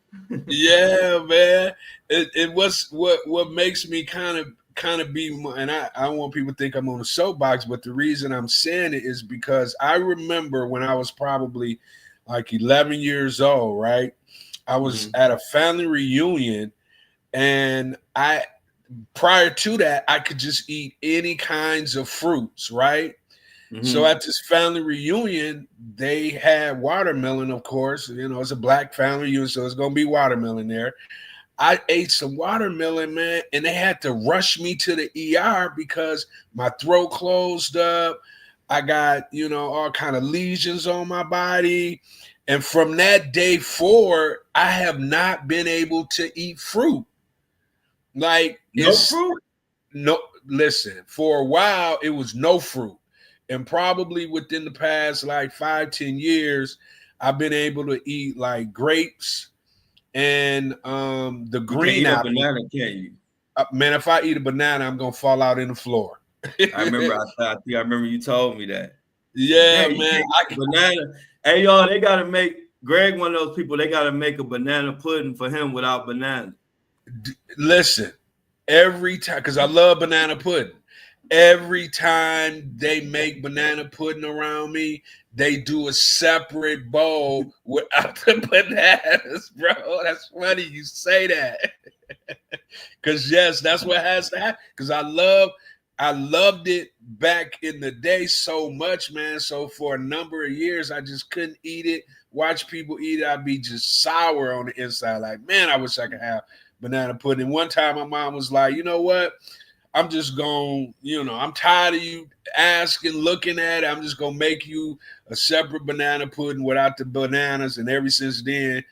B: Yeah, man. It was what makes me kind of be, and I don't want people to think I'm on a soapbox, but the reason I'm saying it is because I remember when I was probably like 11 years old, right? I was
A: Mhm.
B: at a family reunion, and I prior to that I could just eat any kinds of fruits, right? So
A: Mhm.
B: at this family reunion, they had watermelon, of course. It's a black family reunion, so it's gonna be watermelon there. I ate some watermelon, man, and they had to rush me to the ER because my throat closed up. I got, all kind of lesions on my body. And from that day forward, I have not been able to eat fruit. Like,
A: No
B: it's
A: fruit.
B: no, listen, for a while it was no fruit. And probably within the past like 5-10 years, I've been able to eat like grapes and the
A: You can't
B: green
A: eat a
B: apple.
A: banana, can you?
B: Man, if I eat a banana, I'm gonna fall out in the floor.
A: I remember. I think I remember you told me that. Said,
B: Yeah,
A: dang, you
B: man.
A: can't eat a banana. Hey, y'all, they gotta make Greg one of those people. They gotta make a banana pudding for him without banana.
B: Listen, every time, because I love banana pudding. Every time they make banana pudding around me, they do a separate bowl without the bananas, bro. That's funny you say that. Cause yes, that's what has to happen. Cause I loved it back in the day so much, man. So for a number of years, I just couldn't eat it. Watch people eat it, I'd be just sour on the inside. Like, man, I wish I could have banana pudding. One time my mom was like, you know what? I'm just going, I'm tired of you asking, looking at it. I'm just gonna make you a separate banana pudding without the bananas. And ever since then,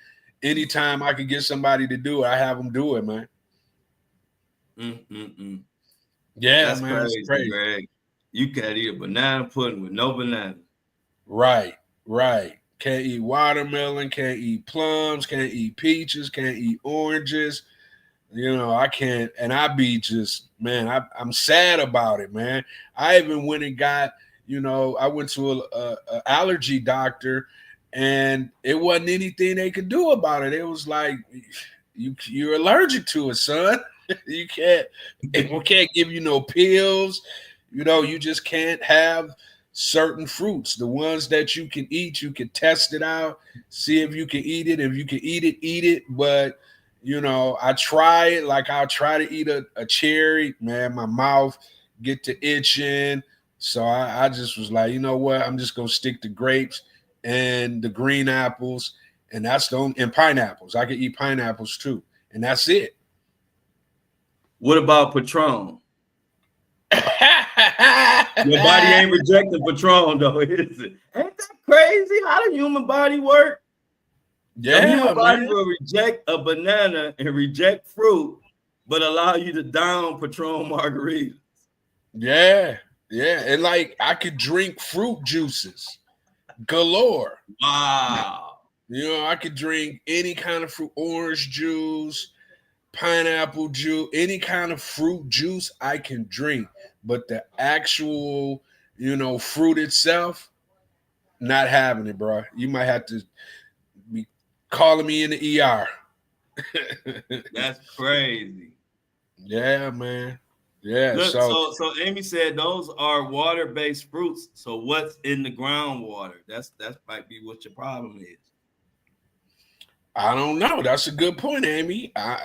B: anytime I can get somebody to do it, I have them do it, man.
A: Mm-mm-mm.
B: Yeah,
A: That's
B: man, it's
A: crazy,
B: crazy.
A: Greg. You can't eat a banana pudding with no banana.
B: Right, right. Can't eat watermelon, can't eat plums, can't eat peaches, can't eat oranges. I can't, and I be just, man, I'm sad about it, man. I even went and got, I went to a allergy doctor, and it wasn't anything they could do about it. It was like, you're allergic to it, son. You can't, we can't give you no pills. You just can't have certain fruits. The ones that you can eat, you can test it out, see if you can eat it. If you can eat it, eat it. But I try it. Like, I'll try to eat a cherry, man. My mouth get to itching. So I just was like, you know what? I'm just gonna stick to grapes and the green apples, and that's the only, and pineapples. I could eat pineapples too, and that's it.
A: What about Patron? Your body ain't rejecting Patron though, is it? Ain't that crazy? How the human body work? The
B: Yeah,
A: human body
B: man.
A: will reject a banana and reject fruit, but allow you to down Patron margarita.
B: Yeah, yeah, and like I could drink fruit juices galore.
A: Wow.
B: You know, I could drink any kind of fruit, orange juice, pineapple juice, any kind of fruit juice I can drink. But the actual, fruit itself, not having it, bro. You might have to be calling me in the ER.
A: That's crazy.
B: Yeah, man. Yeah.
A: Look,
B: So
A: so Amy said those are water-based fruits. So what's in the groundwater? That might be what your problem is.
B: I don't know. That's a good point, Amy. I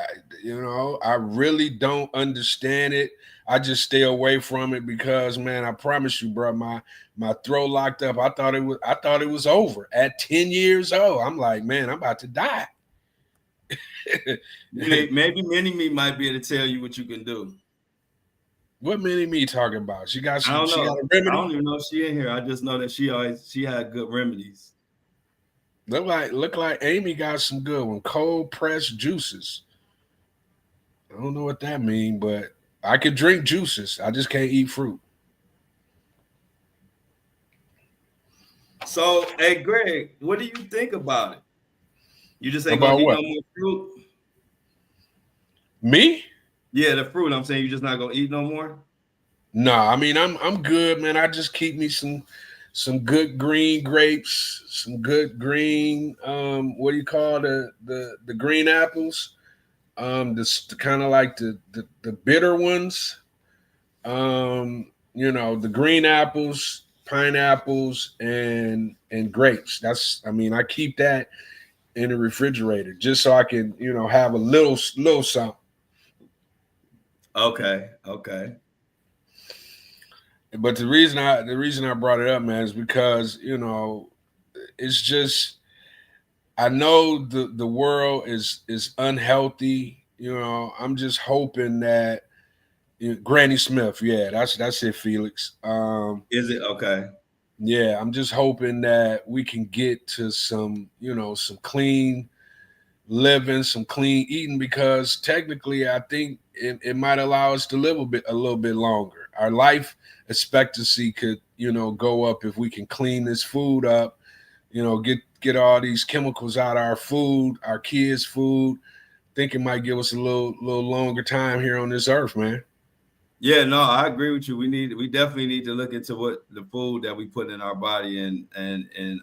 B: really don't understand it. I just stay away from it because, man, I promise you, bro, my throat locked up. I thought it was over at 10 years old. I'm like, man, I'm about to die.
A: Maybe Mini Me might be able to tell you what you can do.
B: What mini me talking about? She got
A: I
B: some.
A: don't
B: She got
A: know.
B: a
A: I don't
B: remedy.
A: even know if she in here. I just know that she had good remedies.
B: Look like Amy got some good one. Cold pressed juices. I don't know what that mean, but I could drink juices. I just can't eat fruit.
A: So, hey Greg, what do you think about it? You just ain't gonna
B: About
A: eat
B: what?
A: no more fruit?
B: Me?
A: Yeah, the fruit. I'm saying you just not gonna eat no more.
B: No, I mean I'm good, man. I just keep me some good green grapes, some good green what do you call the green apples? This kind of like the bitter ones. The green apples, pineapples, and grapes. I keep that in the refrigerator just so I can, have a little something.
A: Okay, okay.
B: But the reason I brought it up, man, is because it's just I know the world is unhealthy. I'm just hoping that Granny Smith, yeah, that's it, Felix.
A: Is it okay?
B: Yeah, I'm just hoping that we can get to some clean living, some clean eating, because technically I think it might allow us to live a little bit longer. Our life expectancy could, go up if we can clean this food up, get all these chemicals out of our food, our kids' food. Think it might give us a little longer time here on this earth, man.
A: Yeah, no, I agree with you. We definitely need to look into what the food that we put in our body, and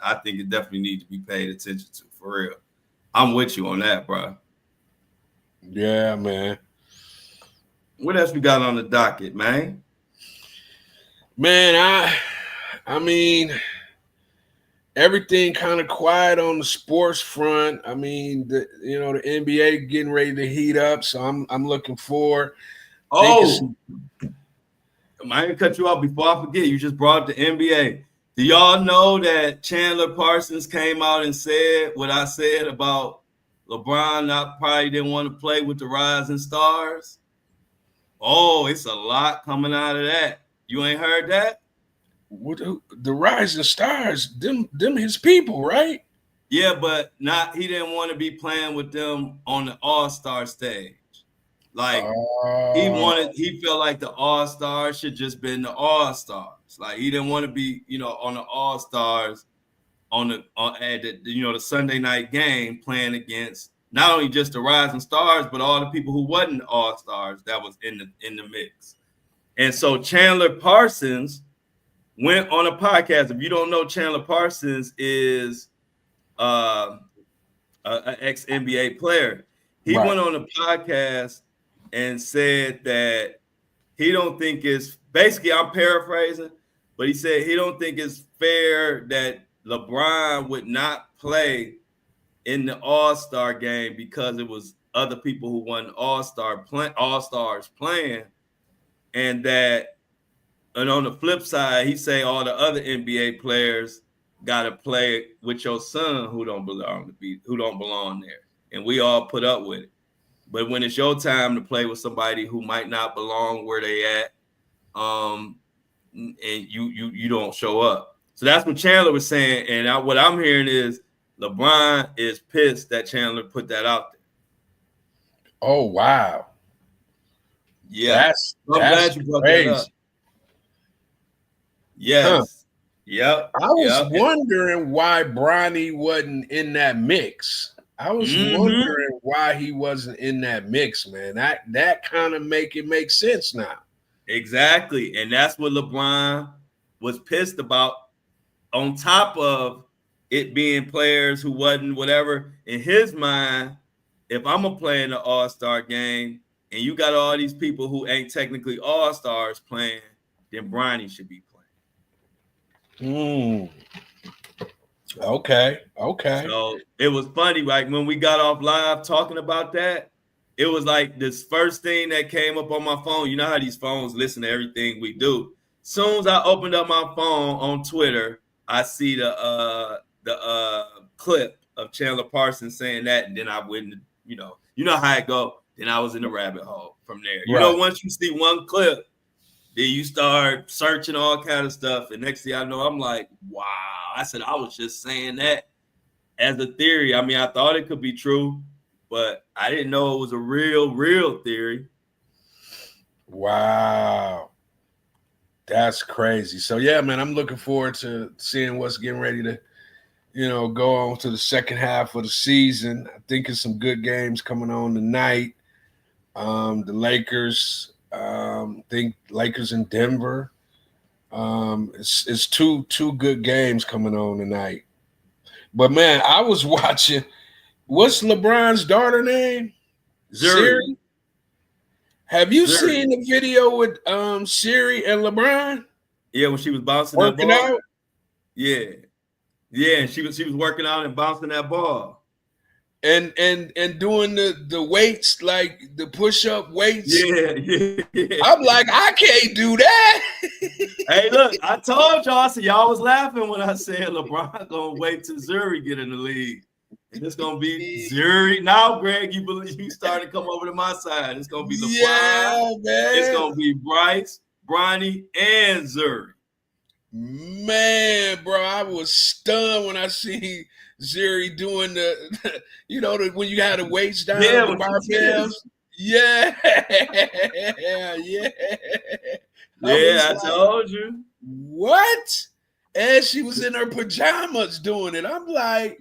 A: I think it definitely needs to be paid attention to for real. I'm with you on that, bro.
B: Yeah, man.
A: What else we got on the docket, man?
B: Man, I mean, everything kind of quiet on the sports front. I mean, the NBA getting ready to heat up, so I'm looking forward. Thinking
A: Oh,
B: some,
A: I ain't gonna cut you off before I forget. You just brought up the NBA. Do y'all know that Chandler Parsons came out and said what I said about LeBron not probably didn't want to play with the rising stars? Oh, it's a lot coming out of that. You ain't heard that?
B: what the rising stars, them his people, right?
A: Yeah, but not he didn't want to be playing with them on the All-Star stage. Like
B: Uh,
A: he felt like the All-Stars should just been the All-Stars. Like he didn't want to be, on the All-Stars at the Sunday night game playing against not only just the rising stars, but all the people who wasn't All-Stars that was in the mix. And so Chandler Parsons went on a podcast. If you don't know, Chandler Parsons is uh, an ex NBA player. He
B: right.
A: went on a podcast and said that he don't think it's basically, I'm paraphrasing, but he said he don't think it's fair that LeBron would not play in the All-Star game because it was other people who won All-Stars playing, and on the flip side, he say all the other NBA players gotta play with your son who don't belong there. And we all put up with it. But when it's your time to play with somebody who might not belong where they at, and you don't show up. So that's what Chandler was saying. And what I'm hearing is LeBron is pissed that Chandler put that out there.
B: Oh wow.
A: Yeah. I'm glad you brought that up. Yes. Huh. Yep.
B: I was wondering why Bronny wasn't in that mix. I was wondering why he wasn't in that mix, man. That kind of make sense now.
A: Exactly. And that's what LeBron was pissed about, on top of it being players who wasn't whatever. In his mind, if I'm a player in the All-Star game and you got all these people who ain't technically All-Stars playing, then Bronny should be playing.
B: Okay.
A: So it was funny, like when we got off live talking about that, it was like this first thing that came up on my phone. You know how these phones listen to everything we do. Soon as I opened up my phone on Twitter, I see the clip of Chandler Parsons saying that, and then I went, you know how it go. Then I was in the rabbit hole from there. You know, once you see one clip, then you start searching all kind of stuff, and next thing I know, I'm like, wow. I said I was just saying that as a theory. I mean, I thought it could be true, but I didn't know it was a real theory.
B: Wow. That's crazy. So yeah, man, I'm looking forward to seeing what's getting ready to, go on to the second half of the season. I think it's some good games coming on tonight. The Lakers, think Lakers in Denver. It's two good games coming on tonight. But man, I was watching. What's LeBron's daughter name?
A: Siri.
B: Have you seen the video with Siri and LeBron?
A: Yeah, when she was bouncing that ball. Out? Yeah, and she was working out and bouncing that ball.
B: And doing the weights, like the push-up weights.
A: Yeah.
B: I'm like, I can't do that.
A: Hey, look, I told y'all, so y'all was laughing when I said LeBron gonna wait till Zuri get in the league. And it's gonna be Zuri. Now, Greg, you started to come over to my side. It's gonna be LeBron. Man. It's gonna be Bryce, Bronny, and Zuri.
B: Man, bro, I was stunned when I see Zuri doing the when you had the weights down, the barbells. Yeah.
A: I told you.
B: What? And she was in her pajamas doing it. I'm like,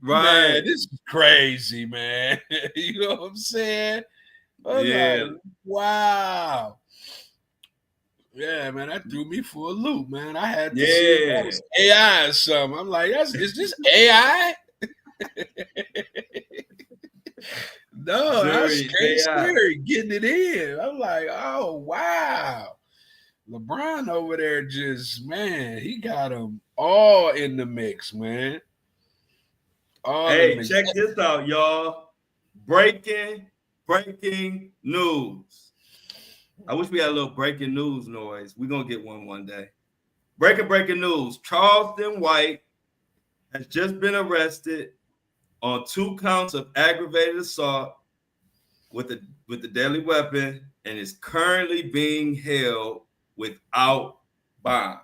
B: man, this is crazy, man. You know what I'm saying? Like, wow. Yeah, man, that threw me for a loop, man. I had to see if that was AI or something. I'm like, is this AI? No, that's scary getting it in. I'm like, oh, wow. LeBron over there just, man, he got them all in the mix, man.
A: Hey, check this out, y'all. Breaking news. I wish we had a little breaking news noise. We're going to get one day. Breaking news. Charleston White has just been arrested on 2 counts of aggravated assault with a deadly weapon and is currently being held without bond.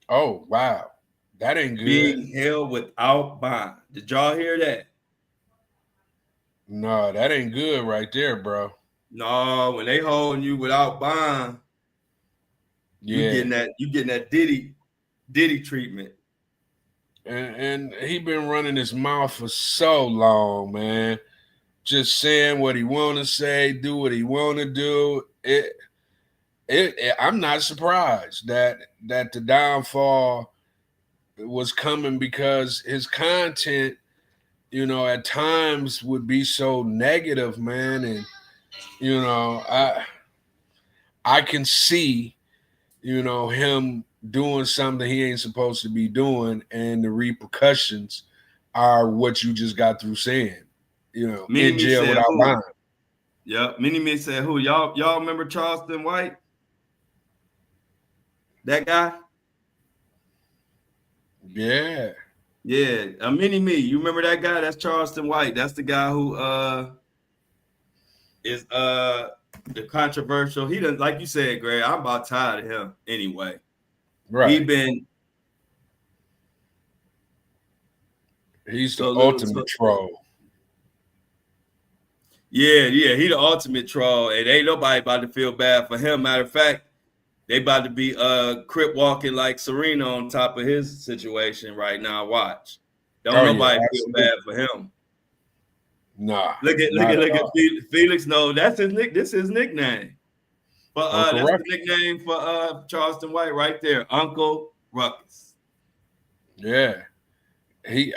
B: Oh, wow. That ain't good.
A: Being held without bond. Did y'all hear that?
B: No, that ain't good right there, bro.
A: No, when they holding you without bond, you getting that Diddy treatment.
B: And he been running his mouth for so long, man. Just saying what he want to say, do what he want to do. I'm not surprised that the downfall was coming, because his content, at times would be so negative, man. And, I can see, him doing something he ain't supposed to be doing, and the repercussions are what you just got through saying, in jail without bond.
A: Yeah, Mini-Me said who? Y'all remember Charleston White? That guy?
B: Yeah.
A: Yeah, a mini me. You remember that guy? That's Charleston White. That's the guy who is the controversial. He doesn't, like you said, Greg. I'm about tired of him anyway. He
B: Right.
A: been
B: He's the
A: so little.
B: ultimate
A: So,
B: troll.
A: yeah. He the ultimate troll, and ain't nobody about to feel bad for him. Matter of fact, they about to be crip walking like Serena on top of his situation right now. Watch. Don't
B: Oh yeah,
A: nobody feel
B: absolutely.
A: bad for him.
B: Nah,
A: Look at
B: not at
A: look at
B: all.
A: Felix. No, that's his nick. This is his nickname. But
B: Uncle
A: that's the
B: Ruckus.
A: nickname for Charleston White right there, Uncle Ruckus.
B: Yeah.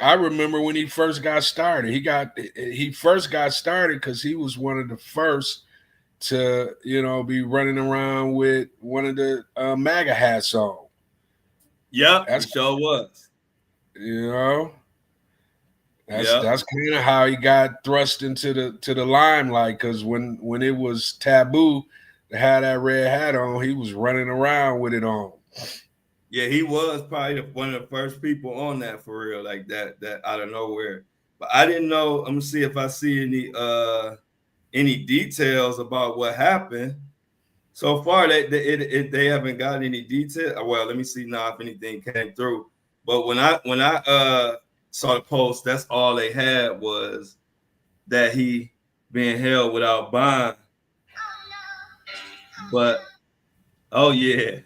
B: I remember when he first got started. He first got started because he was one of the first to, be running around with one of the MAGA hats on.
A: Yep, he
B: That's
A: sure was.
B: you know,
A: Yep.
B: that's kind of how he got thrust into the limelight. Because when it was taboo to have that red hat on, he was running around with it on.
A: Yeah, he was probably one of the first people on that for real, like that out of nowhere. But I didn't know. I'm gonna see if I see any details about what happened. So far, they haven't got any detail. Well, let me see now if anything came through. But when I saw the post, that's all they had was that he being held without bond. But oh yeah,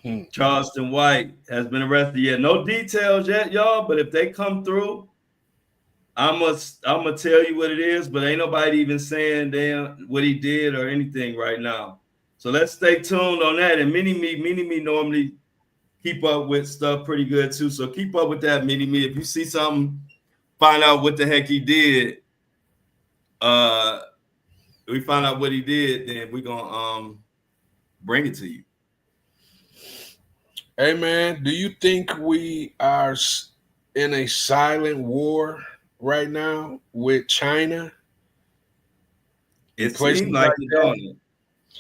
B: Hmm.
A: Charleston White has been arrested. Yeah, no details yet, y'all. But if they come through, I'm gonna tell you what it is. But ain't nobody even saying damn what he did or anything right now. So let's stay tuned on that. And Mini Me normally keep up with stuff pretty good too. So keep up with that, Mini Me. If you see something, find out what the heck he did. Uh, we find out what he did, then we're gonna bring it to you.
B: Hey man, do you think we are in a silent war right now with China and
A: It
B: places
A: seemed like
B: like
A: it,
B: that?
A: don't it?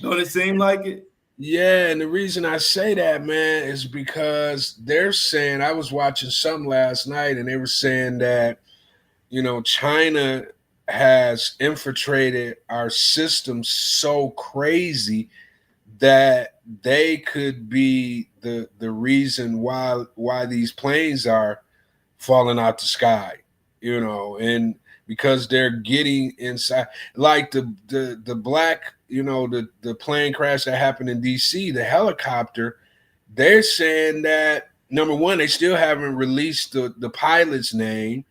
A: Don't it seem like it?
B: Yeah, and the reason I say that, man, is because they're saying I was watching some last night and they were saying that, China has infiltrated our system so crazy that they could be the reason why these planes are falling out the sky, and because they're getting inside, like the black, the plane crash that happened in DC, the helicopter. They're saying that number one, they still haven't released the pilot's name.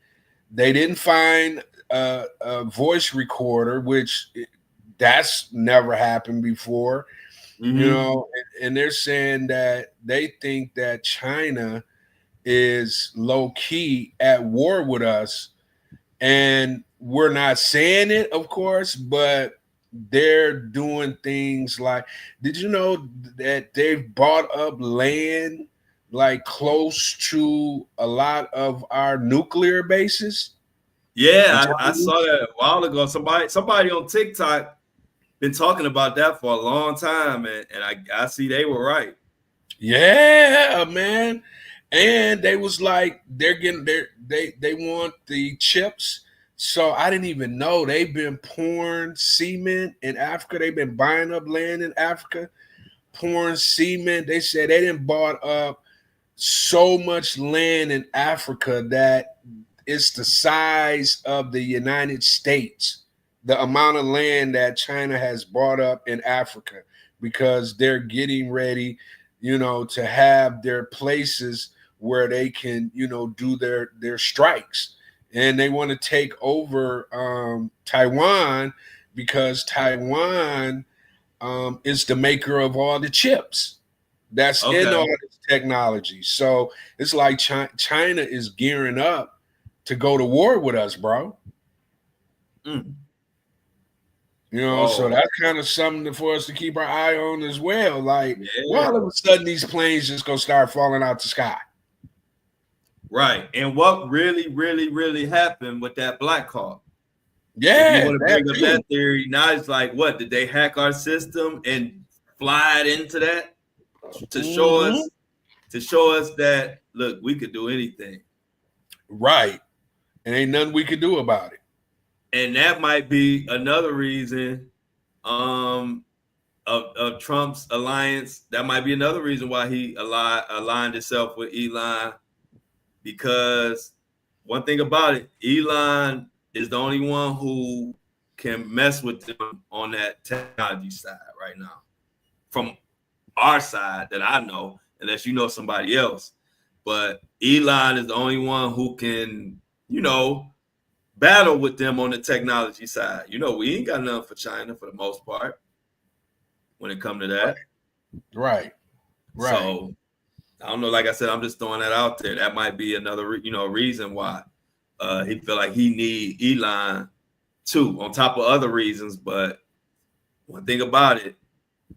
B: They didn't find a voice recorder, which that's never happened before,
A: Mm-hmm.
B: and they're saying that they think that China is low key at war with us, and we're not saying it, of course, but they're doing things like, did you know that they've bought up land like close to a lot of our nuclear bases? The
A: Yeah, I saw
B: Chinese?
A: that a while ago. Somebody on TikTok been talking about that for a long time, and I see they were right.
B: Yeah, man. And they was like, they're getting they want the chips. So I didn't even know they've been pouring cement in Africa. They've been buying up land in Africa, pouring cement. They said they didn't bought up so much land in Africa that it's the size of the United States, the amount of land that China has bought up in Africa, because they're getting ready, to have their places where they can, do their strikes. And they want to take over Taiwan, because Taiwan is the maker of all the chips that's in
A: Okay.
B: all this technology. So it's like China is gearing up to go to war with us, bro.
A: Mm.
B: So
A: Whoa.
B: that's kind of something for us to keep our eye on as well. Like, why
A: Yeah.
B: all of a sudden these planes just gonna start falling out the sky?
A: Right. And what really happened with that black car? If you
B: Yeah,
A: want to
B: that
A: bring up
B: too.
A: that theory, now it's like, what did they hack our system and fly it into that to show
B: Hmm.
A: us? to show us that, look, we could do anything.
B: Right. And ain't nothing we can do about it.
A: And that might be another reason of Trump's alliance. That might be another reason why he aligned himself with Elon, because one thing about it, Elon is the only one who can mess with them on that technology side right now. From our side that I know, unless you know somebody else. But Elon is the only one who can, battle with them on the technology side. We ain't got nothing for China for the most part when it comes to that.
B: Right.
A: So I don't know. Like I said, I'm just throwing that out there. That might be another, reason why he feel like he need Elon too, on top of other reasons. But one thing about it,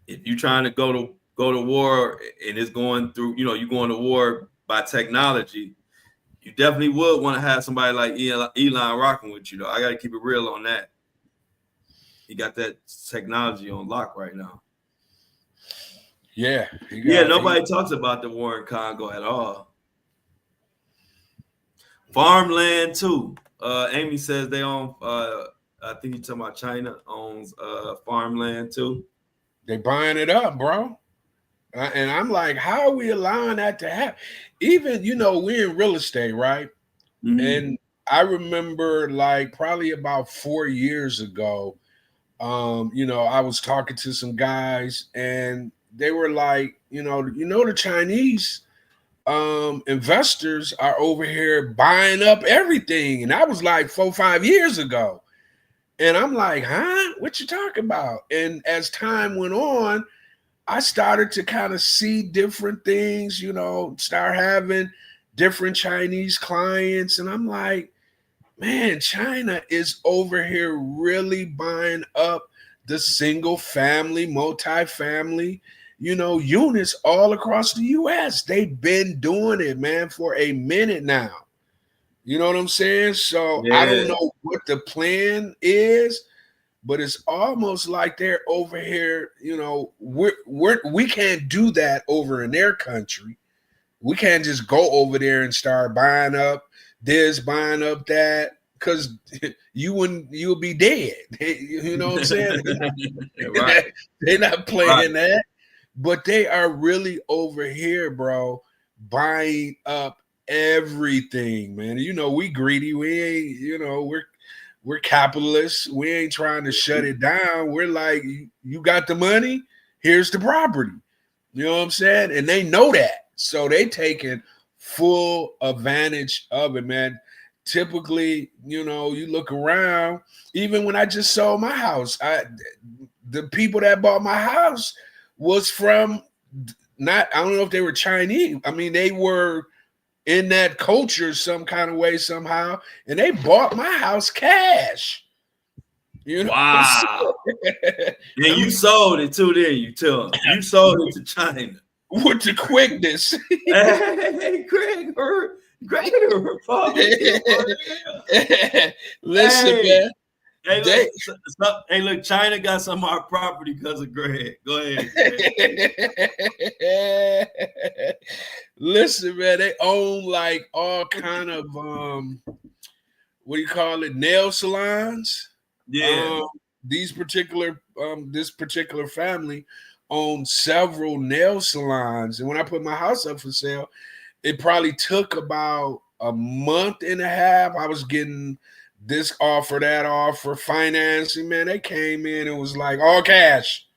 A: if you're trying to go to war and it's going through, you're going to war by technology, you definitely would want to have somebody like Elon rocking with you, though. I got to keep it real on that. He got that technology on lock right now.
B: Yeah.
A: Nobody talks about the war in Congo at all. Farmland too. Amy says they own. I think you're talking about China owns farmland too.
B: They buying it up, bro. And I'm like, how are we allowing that to happen? Even, we're in real estate, right? Mm-hmm. And I remember like probably about 4 years ago, I was talking to some guys and they were like, the Chinese investors are over here buying up everything. And that was like 4-5 years ago. And I'm like, huh? What you talking about? And as time went on, I started to kind of see different things, start having different Chinese clients. And I'm like, man, China is over here really buying up the single family, multi-family, units all across the US. They've been doing it, man, for a minute now. You know what I'm saying? So I don't know what the plan is, but it's almost like they're over here, we can't do that over in their country. We can't just go over there and start buying up this, buying up that, because you'll be dead. You know what I'm saying? Right. They're not playing that, but they are really over here, bro, buying up everything, man. We greedy. We ain't, we're capitalists. We ain't trying to shut it down. We're like, you got the money, here's the property. You know what I'm saying? And they know that. So they taking full advantage of it, man. Typically, you look around, even when I just sold my house, the people that bought my house was from I don't know if they were Chinese. I mean, they were in that culture some kind of way somehow, and they bought my house cash.
A: Wow. And you sold it too, then you tell them. You sold it to China.
B: With the quickness.
A: Hey, Greg,
B: listen, man.
A: Hey, look, China got some of our property because of Greg. Go ahead.
B: Listen, man, they own like all kind of what do you call it? Nail salons.
A: Yeah.
B: This particular family owned several nail salons, and when I put my house up for sale, it probably took about a month and a half. I was getting this offer, that offer, financing. Man, they came in and was like, all cash,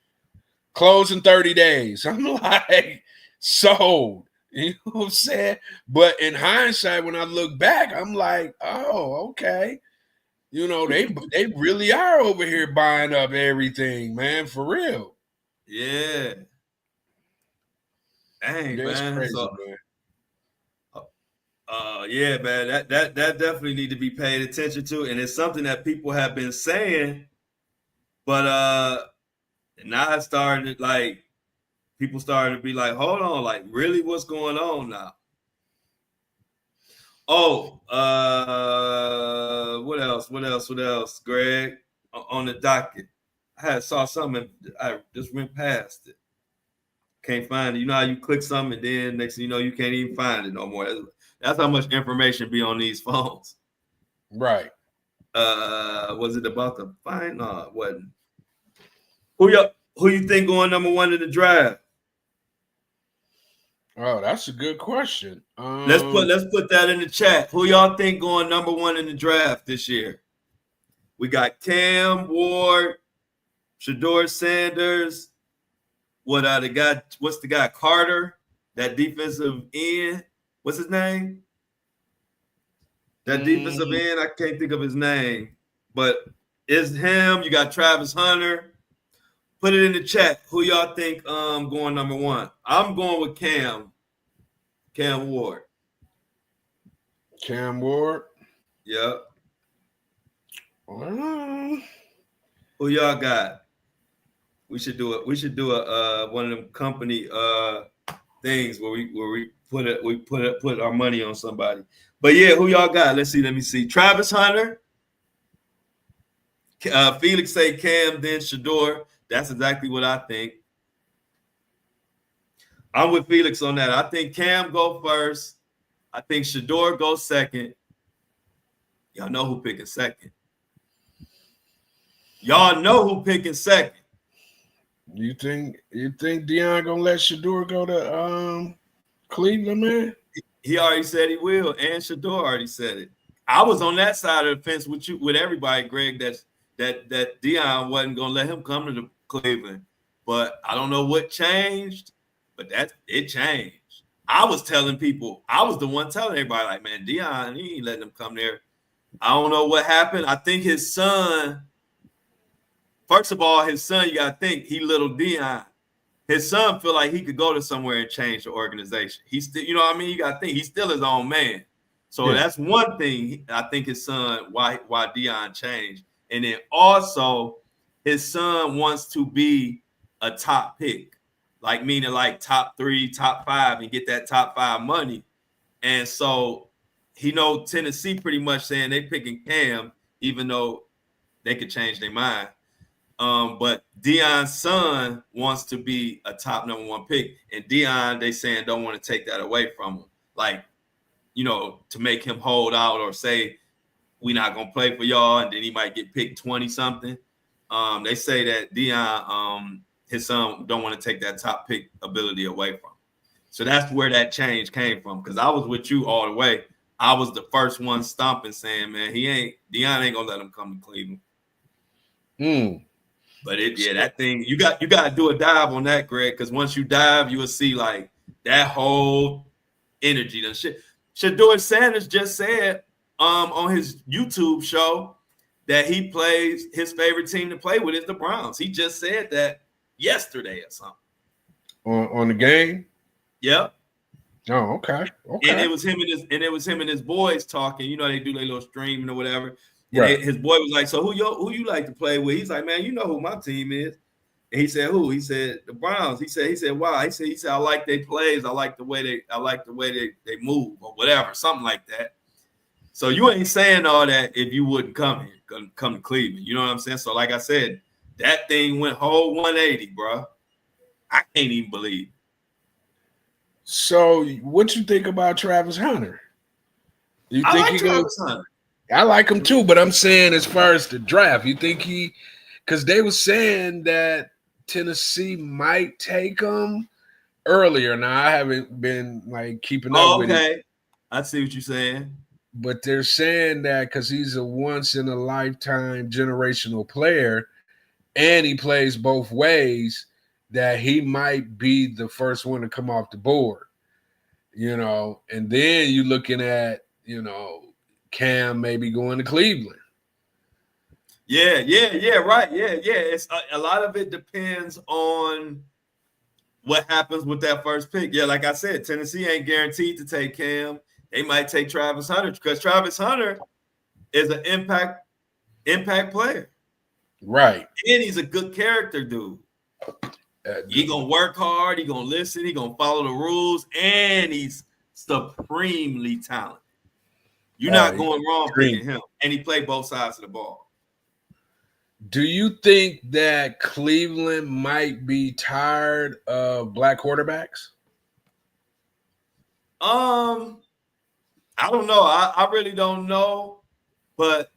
B: close in 30 days. I'm like, sold. You know what I'm saying? But in hindsight, when I look back, I'm like, oh, okay. They really are over here buying up everything, man, for real.
A: Yeah. Dang, man.
B: Crazy,
A: so,
B: man.
A: Yeah, man. That definitely need to be paid attention to, and it's something that people have been saying, but now it started like people started to be like, hold on, like really, what's going on now? Oh, what else, Greg? On the docket, I saw something. I just went past it. can't find it. You know how you click something and then next thing you know you can't even find it no more. That's how much information be on these phones.
B: Right.
A: Was it about the fine? No, it wasn't. Who you think going number one in the draft?
B: Oh, that's a good question.
A: Let's put that in the chat. Who y'all think going number one in the draft this year? We got Cam Ward, Shador Sanders. What's the guy Carter? That defensive end. What's his name? That defensive end. I can't think of his name, but it's him. You got Travis Hunter. Put it in the chat. Who y'all think going number one? I'm going with Cam Ward.
B: Cam Ward.
A: Yep.
B: Well,
A: Who y'all got? We should do it. We should do a one of them company things where we put our money on somebody. But yeah, who y'all got? Let me see. Travis Hunter. Felix say Cam, then Shador. That's exactly what I think. I'm with Felix on that. I think Cam go first. I think Shador goes second. Y'all know who picking second. Y'all know who picking second.
B: You think Deion gonna let Shador go to Cleveland, man?
A: He already said he will, and Shador already said it. I was on that side of the fence with everybody, Greg. That Deion wasn't gonna let him come to the Cleveland, but I don't know what changed. But it changed. I was telling people, I was the one telling everybody, like, man, Deion, he ain't letting him come there. I don't know what happened. I think his son. First of all, his son, you got to think, he little Deion. His son feel like he could go to somewhere and change the organization. He's still, you know what I mean? You got to think, he's still his own man. So that's one thing I think his son, why Deion changed. And then also, his son wants to be a top pick, like meaning like top 3, top 5, and get that top 5 money. And so he know Tennessee pretty much saying they picking Cam, even though they could change their mind. But Deion's son wants to be a top number 1 pick, and Deion, they saying don't want to take that away from him, like, you know, to make him hold out or say we're not gonna play for y'all, and then he might get picked 20 something. They say that Deion, his son, don't want to take that top pick ability away from him. So that's where that change came from. Because I was with you all the way. I was the first one stomping, saying, man, Deion ain't gonna let him come to Cleveland. But that thing, you got to do a dive on that, Greg, because once you dive, you will see like that whole energy. That shit. Shador Sanders just said on his YouTube show that he plays, his favorite team to play with is the Browns. He just said that yesterday or something.
B: On the game?
A: Yep.
B: Oh, okay.
A: And it was him and his boys talking. You know, they do their little streaming or whatever. And
B: right.
A: His boy was like, so who you like to play with? He's like, man, you know who my team is. And he said, who? He said, the Browns. He said, why? He said, I like their plays. I like the way they move or whatever, something like that. So you ain't saying all that if you wouldn't come to Cleveland. You know what I'm saying? So like I said, that thing went whole 180, bro. I can't even believe it.
B: So what you think about Travis Hunter?
A: You think I like Travis Hunter.
B: I like him too, but I'm saying as far as the draft, you think because they were saying that Tennessee might take him earlier. Now I haven't been like keeping up with it.
A: Okay, I see what you're saying.
B: But they're saying that because he's a once in a lifetime generational player, and he plays both ways, that he might be the first one to come off the board. You know, and then you're looking at, you know, Cam maybe going to Cleveland.
A: Yeah, right. Yeah. It's a lot of it depends on what happens with that first pick. Yeah, like I said, Tennessee ain't guaranteed to take Cam. They might take Travis Hunter because Travis Hunter is an impact player.
B: Right.
A: And he's a good character, dude. He gonna work hard, he gonna listen, he gonna follow the rules, and he's supremely talented. You're not going wrong picking him. And he played both sides of the ball.
B: Do you think that Cleveland might be tired of black quarterbacks?
A: Um, I don't know. I really don't know, but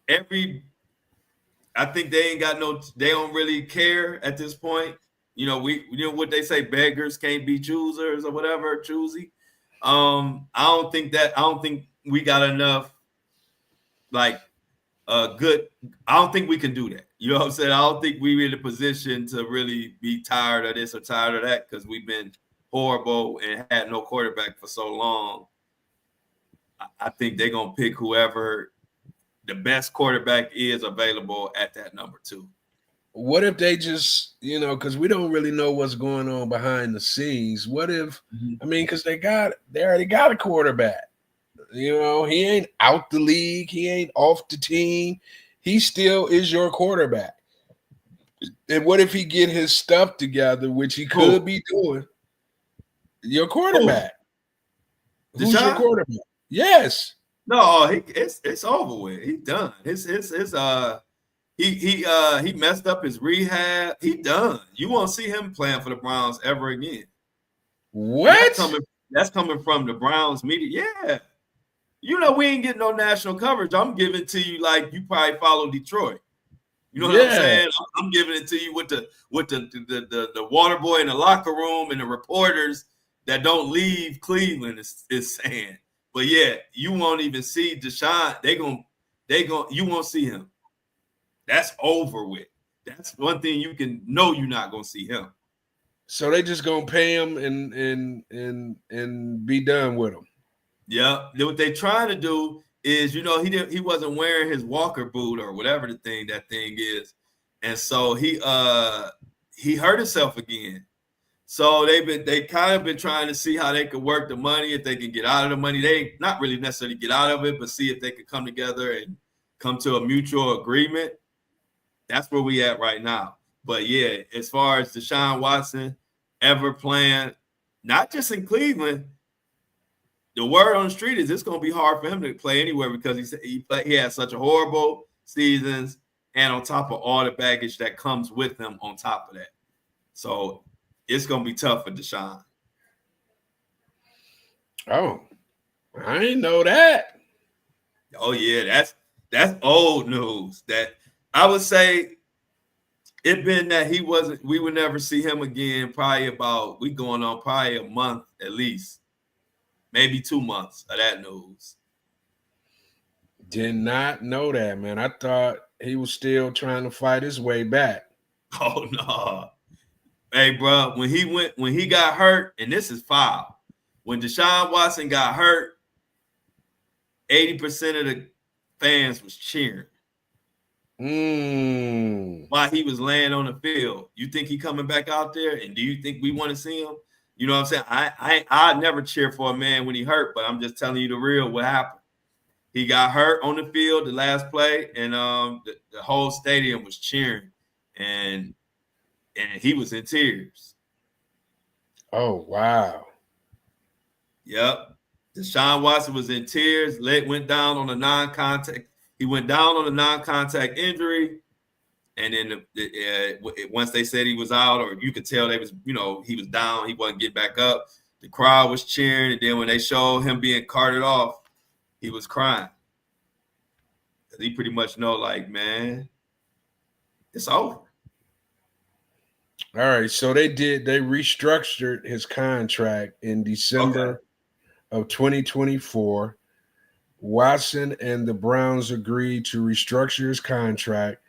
A: every I think they ain't got no. They don't really care at this point. You know what they say: beggars can't be choosers or whatever. Choosy. I don't think that. I don't think we got enough. Like, good. I don't think we can do that. You know what I'm saying? I don't think we're in a position to really be tired of this or tired of that because we've been horrible and had no quarterback for so long. I think they're gonna pick whoever the best quarterback is available at that number two.
B: What if they just, because we don't really know what's going on behind the scenes. What if,
A: Mm-hmm.
B: because they already got a quarterback. He ain't out the league. He ain't off the team. He still is your quarterback. And what if he get his stuff together, which he could be doing? Your quarterback. Who's your
A: Deshaun?
B: quarterback? Yes.
A: No, it's over with. He's done. He messed up his rehab. He done. You won't see him playing for the Browns ever again.
B: What?
A: That's coming from the Browns media. Yeah. We ain't getting no national coverage. I'm giving it to you like you probably follow Detroit. You know what I'm saying? I'm giving it to you with the water boy in the locker room and the reporters that don't leave Cleveland is saying. But yeah, you won't even see Deshaun. You won't see him. That's over with. That's one thing you can know you're not gonna see him.
B: So they just gonna pay him and be done with him.
A: Yeah. What they trying to do is, he wasn't wearing his walker boot or whatever that thing is. And so he hurt himself again. So they kind of been trying to see how they could work the money, if they can get out of the money. They not really necessarily get out of it, but see if they could come together and come to a mutual agreement. That's where we at right now. But yeah, as far as Deshaun Watson ever playing, not just in Cleveland, the word on the street is it's going to be hard for him to play anywhere because he had such a horrible seasons, and on top of all the baggage that comes with him on top of that. So it's going to be tough for Deshaun.
B: Oh, I didn't know that.
A: Oh yeah, that's old news. That I would say it been that we would never see him again. Probably going on probably a month at least. Maybe 2 months of that news.
B: Did not know that, man. I thought he was still trying to fight his way back.
A: Oh no. Hey, bro, when he got hurt, and this is foul. When Deshaun Watson got hurt, 80% of the fans was cheering. While he was laying on the field. You think he coming back out there? And do you think we want to see him? You know what I'm saying? I never cheer for a man when he hurt, but I'm just telling you the real what happened. He got hurt on the field the last play, and the whole stadium was cheering, and he was in tears.
B: Oh wow!
A: Yep, Deshaun Watson was in tears. Went down on a non-contact. He went down on a non-contact injury, and then once they said he was out, or you could tell he was down. He wasn't getting back up. The crowd was cheering, and then when they showed him being carted off, he was crying. He pretty much know, like, man, it's over.
B: All right, so they restructured his contract in December of 2024. Watson and the Browns agreed to restructure his contract.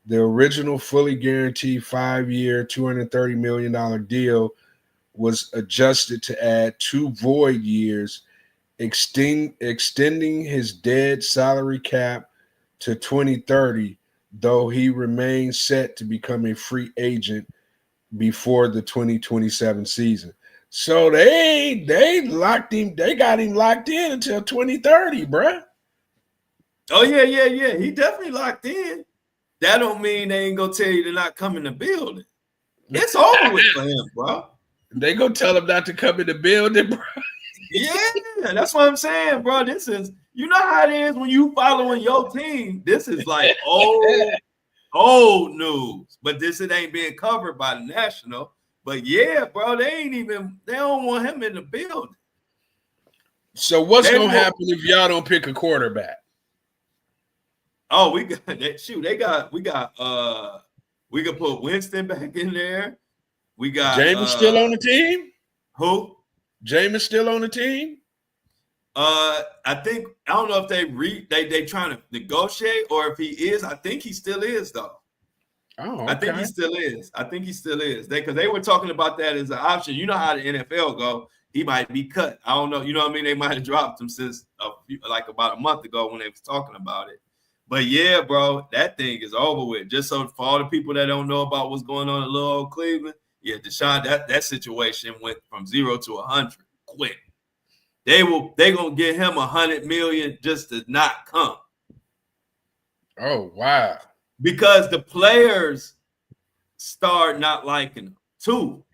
B: The original fully guaranteed 5-year, $230 million deal was adjusted to add 2 void years, extending his dead salary cap to 2030, though he remains set to become a free agent before the 2027 season. So they locked him. They got him locked in until 2030, bruh.
A: Oh yeah. He definitely locked in. That don't mean they ain't gonna tell you to not come in the building. It's over with for him, bro.
B: They gonna tell him not to come in the building, bro.
A: Yeah, that's what I'm saying, bro. This is, you know how it is when you following your team. This is like old news, but it ain't being covered by the national. But yeah, bro, they don't want him in the building.
B: So what's gonna happen if y'all don't pick a quarterback?
A: Oh, we got that. Shoot, we could put Winston back in there. We got
B: Jameis still on the team?
A: Who?
B: Jameis still on the team?
A: I think, I don't know if they trying to negotiate, or if he is. I think he still is though.
B: Oh, okay.
A: I think he still is. Because they were talking about that as an option. You know how the NFL go. He might be cut. I don't know. You know what I mean? They might have dropped him since about a month ago when they was talking about it. But yeah, bro, that thing is over with. Just so for all the people that don't know about what's going on in little old Cleveland, yeah, Deshaun, that situation went from 0 to 100 quick. They gonna get him $100 million just to not come.
B: Oh wow!
A: Because the players start not liking him too.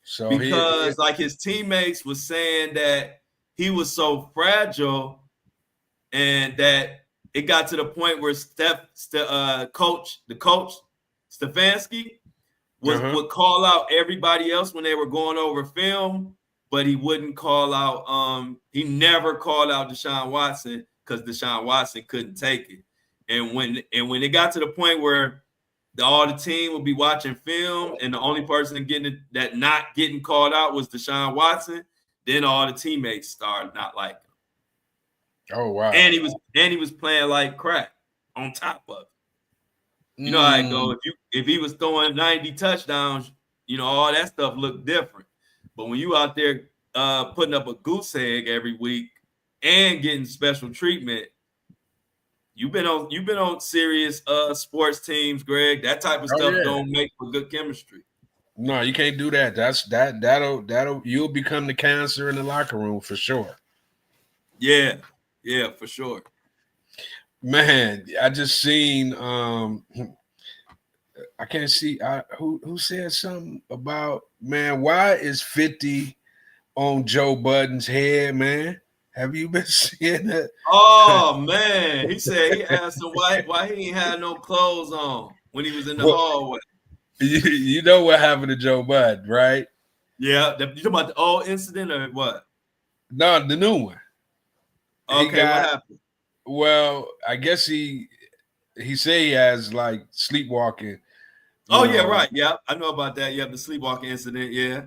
A: So because like his teammates was saying that he was so fragile, and that it got to the point where the coach Stefanski would call out everybody else when they were going over film, but he wouldn't call out. He never called out Deshaun Watson because Deshaun Watson couldn't take it. And when it got to the point where all the team would be watching film, and the only person not getting called out was Deshaun Watson, then all the teammates started not liking him.
B: Oh wow!
A: And he was playing like crap on top of it. You know how it go. If he was throwing 90 touchdowns, you know, all that stuff looked different. But when you out there putting up a goose egg every week and getting special treatment, you've been on serious sports teams, Greg. That type of stuff don't make for good chemistry.
B: No, you can't do that. That'll you'll become the cancer in the locker room for sure.
A: Yeah, for sure.
B: Man, I just seen I can't see who said something about, man, why is 50 on Joe Budden's head, man? Have you been seeing that?
A: Oh man, he said he asked him why he ain't had no clothes on when he was in the hallway.
B: You know what happened to Joe Budden, right?
A: Yeah, you talking about the old incident or what?
B: No, the new one.
A: Okay, what happened?
B: Well, I guess he said he has like sleepwalking.
A: Oh yeah, right. Yeah, I know about that. Yeah, the sleepwalking incident. Yeah.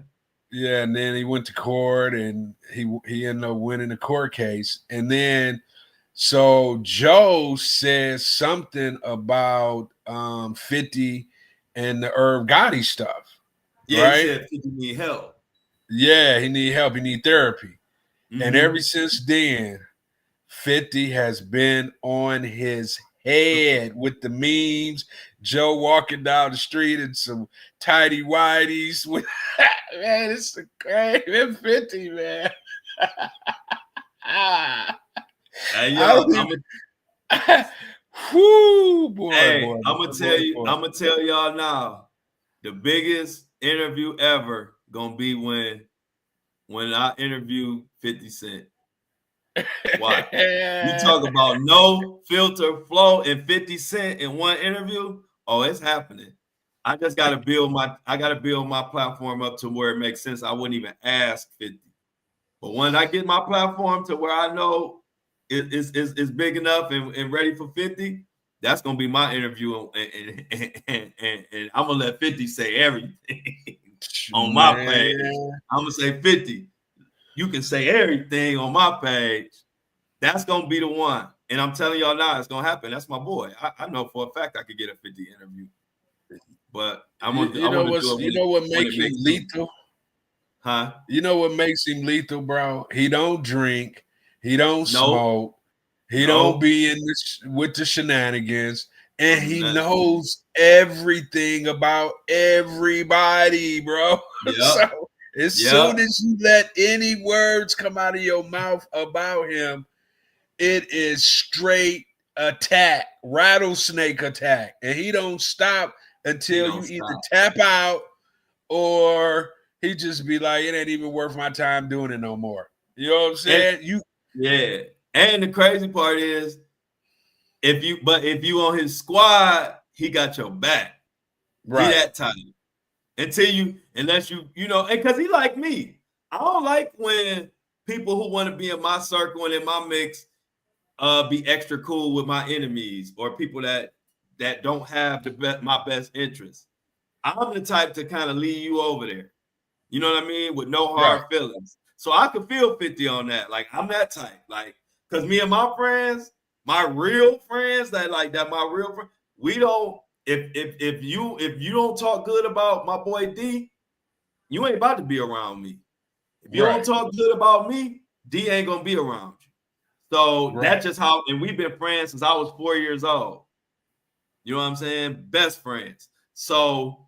B: Yeah, and then he went to court, and he ended up winning the court case. And then so Joe says something about 50 and the Irv Gotti stuff.
A: Yeah,
B: right?
A: He said 50 need help.
B: Yeah, he need help. He need therapy. Mm-hmm. And ever since then, 50 has been on his head with the memes. Joe walking down the street in some tidy whities with man, it's a crazy 50, man.
A: Hey, yo,
B: boy,
A: I'm gonna tell y'all now, the biggest interview ever gonna be when I interview 50 Cent. Why? You talk about no filter flow and 50 Cent in one interview. Oh, it's happening. I just gotta build my platform up to where it makes sense. I wouldn't even ask 50. But when I get my platform to where I know it's big enough and ready for 50, that's gonna be my interview, and I'm gonna let 50 say everything on my page. I'm gonna say 50. You can say everything on my page. That's gonna be the one. And I'm telling y'all now, it's gonna happen. That's my boy. I know for a fact I could get a 50 interview. But I'm gonna
B: you know what makes him lethal?
A: Huh?
B: You know what makes him lethal, bro? He don't drink, he don't smoke, he don't be in this with the shenanigans, and he knows everything about everybody, bro.
A: Yep.
B: So as soon as you let any words come out of your mouth about him, it is straight attack, rattlesnake attack. And he don't stop until you either tap out or he just be like, it ain't even worth my time doing it no more. You know what I'm
A: And
B: saying?
A: yeah. And the crazy part is if you on his squad, he got your back. He
B: Right.
A: that tight. Unless and because he like me. I don't like when people who want to be in my circle and in my mix be extra cool with my enemies or people that don't have my best interest. I'm the type to kind of lead you over there. You know what I mean? With no
B: Right.
A: hard feelings. So I could feel 50 on that. Like I'm that type. Like, cause me and my friends, my real friends, my real friend, we don't if you don't talk good about my boy D, you ain't about to be around me. If you don't
B: Right.
A: talk good about me, D ain't gonna be around you. So
B: Right.
A: that's just how, and we've been friends since I was 4 years old. You know what I'm saying? Best friends. So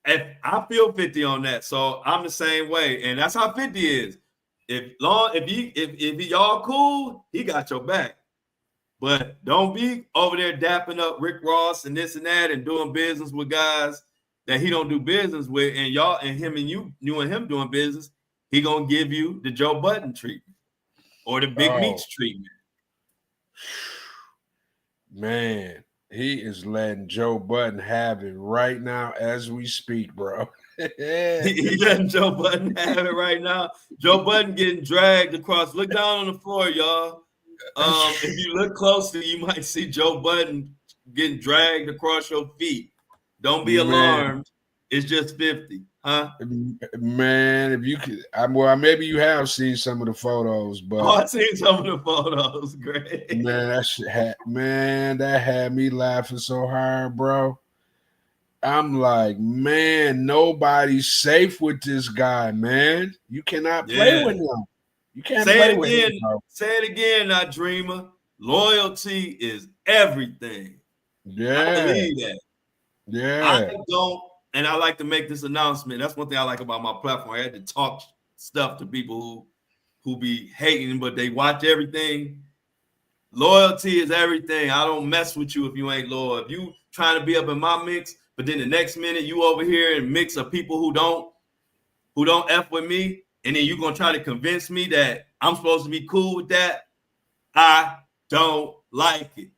A: if I feel 50 on that, so I'm the same way, and that's how 50 is. If y'all cool, he got your back. But don't be over there dapping up Rick Ross and this and that and doing business with guys that he don't do business with, and y'all and him and you and him doing business, he gonna give you the Joe Budden treatment or the Big
B: Oh
A: Meats treatment.
B: man, he is letting Joe Budden have it right now as we speak, bro.
A: He letting Joe Budden have it right now. Joe Budden getting dragged across. Look down on the floor, y'all. If you look closely, you might see Joe Budden getting dragged across your feet. Don't be
B: Man,
A: alarmed. It's just 50, huh?
B: man, if you could, well, maybe you have seen some of the photos,
A: Oh,
B: but
A: I seen some of the photos. Great.
B: man, that had me laughing so hard, bro. I'm like, man, nobody's safe with this guy, man. You cannot play
A: Yeah.
B: with him. You can't
A: Say
B: play
A: it
B: with him,
A: again.
B: bro.
A: Say it again, not dreamer. Loyalty is everything. I
B: Yeah,
A: believe that. I
B: yeah.
A: don't, and I like to make this announcement. That's one thing I like about my platform. I had to talk stuff to people who be hating, but they watch everything. Loyalty is everything. I don't mess with you if you ain't loyal. If you trying to be up in my mix, but then the next minute you over here and mix of people who don't F with me, and then you gonna try to convince me that I'm supposed to be cool with that. I don't like it.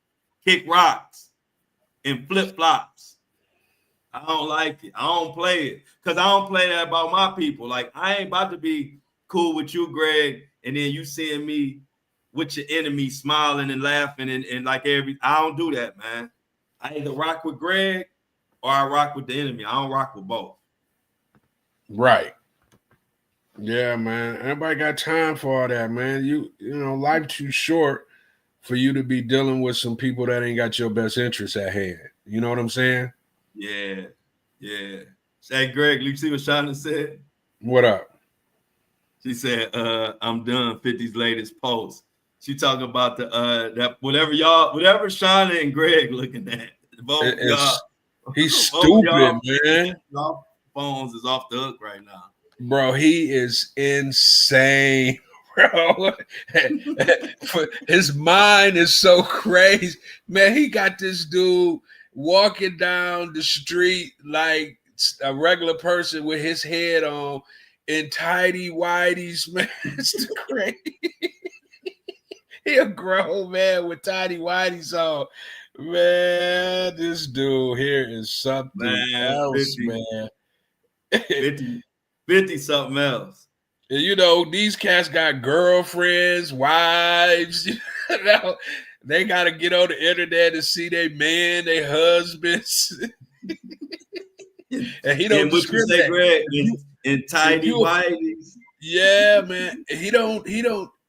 A: Kick rocks and flip flops. I don't like it. I don't play it because I don't play that about my people. Like I ain't about to be cool with you, Greg, and then you seeing me with your enemy smiling and laughing and like I don't do that, man. I either rock with Greg or I rock with the enemy. I don't rock with both.
B: Right. Yeah, man. Everybody got time for all that, man. You know, life too short for you to be dealing with some people that ain't got your best interests at hand. You know what I'm saying?
A: Yeah, yeah. Say, Greg, you see what Shonda said?
B: What up?
A: She said, I'm done. 50's latest post. She talking about that whatever Shauna and Greg looking at. Both of y'all,
B: It's he's
A: both of
B: stupid,
A: y'all,
B: man.
A: y'all phones is off the hook right now.
B: Bro, he is insane, bro. His mind is so crazy. Man, he got this dude walking down the street like a regular person with his head on in tidy whities, man. It's crazy. He a grown man with tidy whities on. Man, this dude here is something
A: Man,
B: else,
A: 50,
B: man.
A: 50, 50 something else.
B: You know, these cats got girlfriends, wives, you know, they gotta get on the internet to see their men, their husbands. And he don't
A: And what you say,
B: discriminate.
A: Greg,
B: If you
A: in
B: if
A: tidy
B: you
A: whities.
B: yeah, man. He don't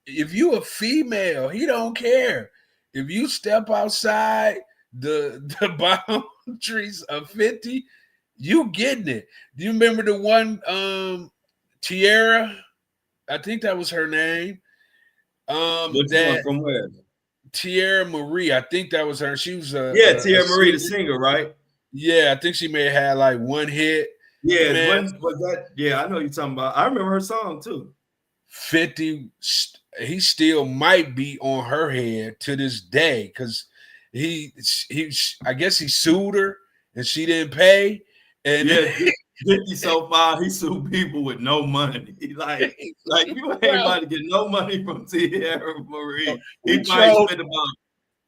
B: if you a female, he don't care. If you step outside the boundaries of 50, you getting it. Do you remember the one Tierra? I think that was her name.
A: Which one?
B: That
A: From where?
B: Tierra Marie, I think that was her. She was
A: Yeah,
B: a
A: Tia Marie, the
B: singer.
A: singer, right?
B: Yeah, I think she may have had like one hit.
A: Yeah,
B: Man,
A: when was that? Yeah, I know you're talking about. I remember her song too.
B: 50, he still might be on her head to this day because he I guess he sued her and she didn't pay. And
A: Yeah, 50 so far, he sued people with no money. He like you ain't
B: Bro,
A: about to get no money from Tierra Marie.
B: he
A: He probably
B: trolled.
A: spent about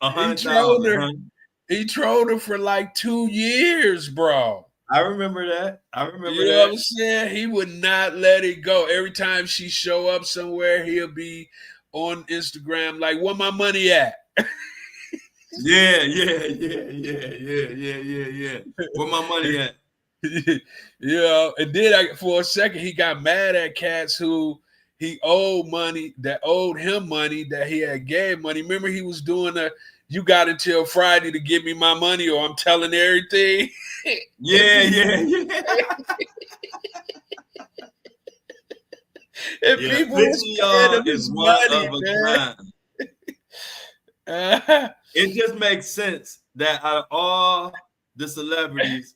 A: a
B: He
A: hundred
B: trolled
A: thousand,
B: her.
A: huh?
B: He trolled her for like 2 years, bro.
A: I remember that. I remember
B: You know what
A: that.
B: I'm saying? He would not let it go. Every time she show up somewhere, he'll be on Instagram like, "Where my money at?"
A: Yeah, yeah, yeah, yeah, yeah, yeah, yeah, yeah. Where my money at?
B: And then for a second he got mad at cats who he owed money that owed him money that he had gave money. Remember he was doing the "you got until Friday to give me my money or I'm telling everything." and
A: Yeah,
B: people,
A: yeah, yeah.
B: and
A: Yeah,
B: people
A: 50
B: was paying
A: y'all
B: him
A: is
B: his
A: one
B: money,
A: of a
B: man.
A: kind. It just makes sense that out of all the celebrities,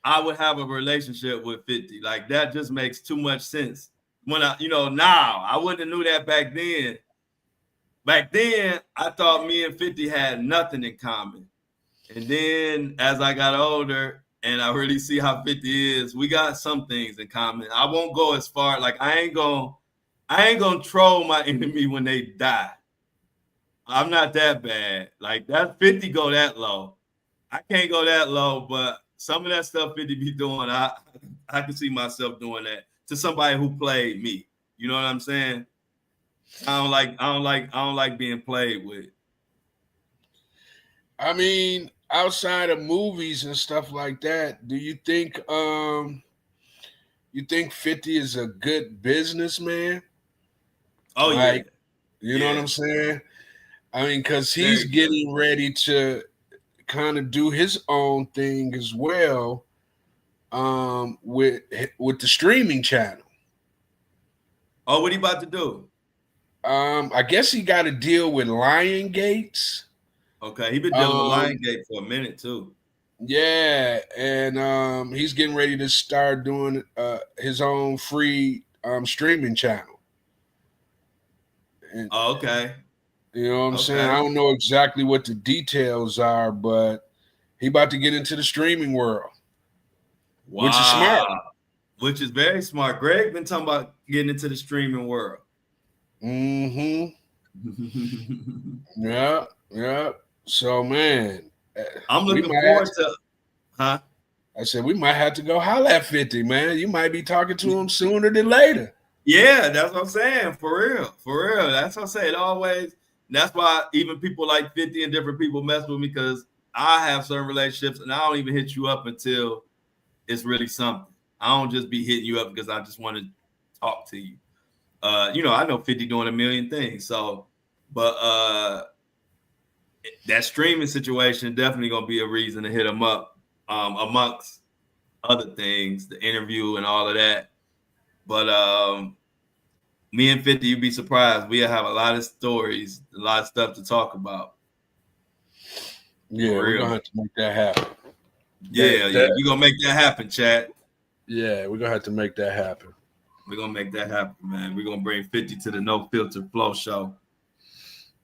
A: I would have a relationship with 50. Like that just makes too much sense. When now I wouldn't have knew that back then. Back then, I thought me and 50 had nothing in common. And then as I got older and I really see how 50 is, we got some things in common. I won't go as far, like I ain't gonna troll my enemy when they die. I'm not that bad. Like that 50 go that low. I can't go that low, but some of that stuff 50 be doing, I can see myself doing that to somebody who played me. You know what I'm saying? I don't like being played with.
B: I mean, outside of movies and stuff like that, do you think 50 is a good businessman?
A: Oh yeah,
B: Like, you know what
A: yeah,
B: I'm saying? I mean, because he's
A: very good.
B: getting ready to kind of do his own thing as well, with the streaming channel.
A: Oh, what he about to do?
B: I guess he got to deal with Lion Gates.
A: Okay, he been dealing with
B: Um,
A: Lionsgate for a minute too.
B: yeah, and he's getting ready to start doing his own free streaming channel. And
A: Oh, okay,
B: you know what I'm saying? I
A: okay.
B: don't know exactly what the details are, but he about to get into the streaming world, which is smart.
A: Wow, which is very smart. Greg been talking about getting into the streaming world.
B: Mm-hmm. Yeah, yeah. So man,
A: I'm
B: we
A: looking
B: might have
A: forward
B: to,
A: to, huh?
B: I said we might have to go holler at 50, man. You might be talking to him sooner than later.
A: Yeah, that's what I'm saying. For real. For real. That's what I'm saying. Always. That's why even people like 50 and different people mess with me because I have certain relationships and I don't even hit you up until it's really something. I don't just be hitting you up because I just want to talk to you. I know 50 doing a million things. So, but that streaming situation definitely gonna be a reason to hit him up, amongst other things, the interview and all of that. But me and 50, you'd be surprised. We'll have a lot of stories, a lot of stuff to talk about.
B: Yeah,
A: For
B: we're
A: real.
B: gonna have to make that happen.
A: Yeah,
B: That
A: yeah.
B: that
A: We're gonna make that happen, chat.
B: yeah, we're gonna have to make that happen.
A: We're gonna make that happen, man. We're gonna bring 50 to the No Filter Flow show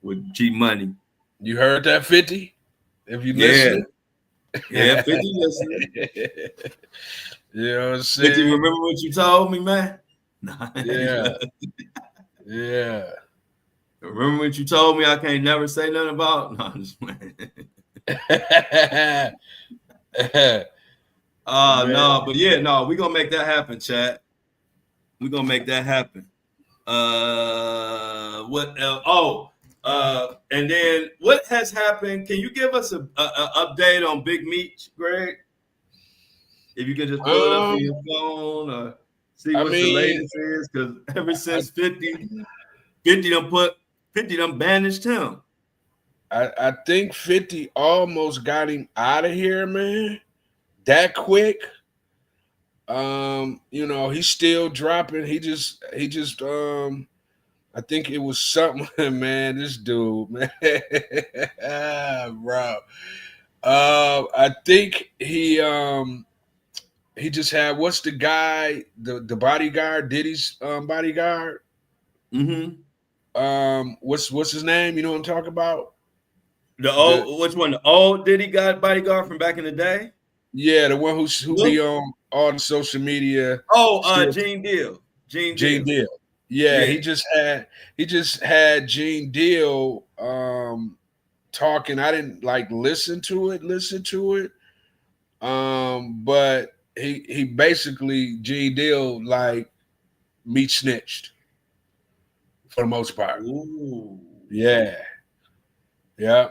A: with G Money.
B: You heard that, 50? If you
A: Yeah,
B: listening?
A: yeah, 50 listening.
B: You know what I'm
A: 50,
B: saying?
A: remember what you told me, man? Nah,
B: Yeah, yeah.
A: remember what you told me I can't never say nothing about? No, I'm just playing.
B: Man,
A: No, but yeah, no, we're gonna make that happen, chat. We're gonna make that happen. What else? Oh, and then what has happened? Can you give us a update on Big Meech, Greg? If you can just pull it up on
B: um,
A: your phone or see
B: I
A: what's the
B: mean,
A: latest is, because ever
B: I,
A: since 50 done put 50 done banished him.
B: I think 50 almost got him out of here, man. That quick. He's still dropping. He just I think it was something, man. This dude, man. Bro. I think he just had what's the guy, the bodyguard, Diddy's bodyguard.
A: Mm-hmm.
B: What's his name? You know what I'm talking about?
A: The
B: The
A: old, which one? The old Diddy got bodyguard from back in the day?
B: Yeah, the one who be on all the social media.
A: Oh, Gene Deal. Gene
B: Gene
A: Deal.
B: Deal. Yeah,
A: Yeah.
B: he just had Gene Deal talking. I didn't like listen to it. But he basically Gene Deal like me snitched for the most part.
A: Ooh.
B: Yeah. Yeah.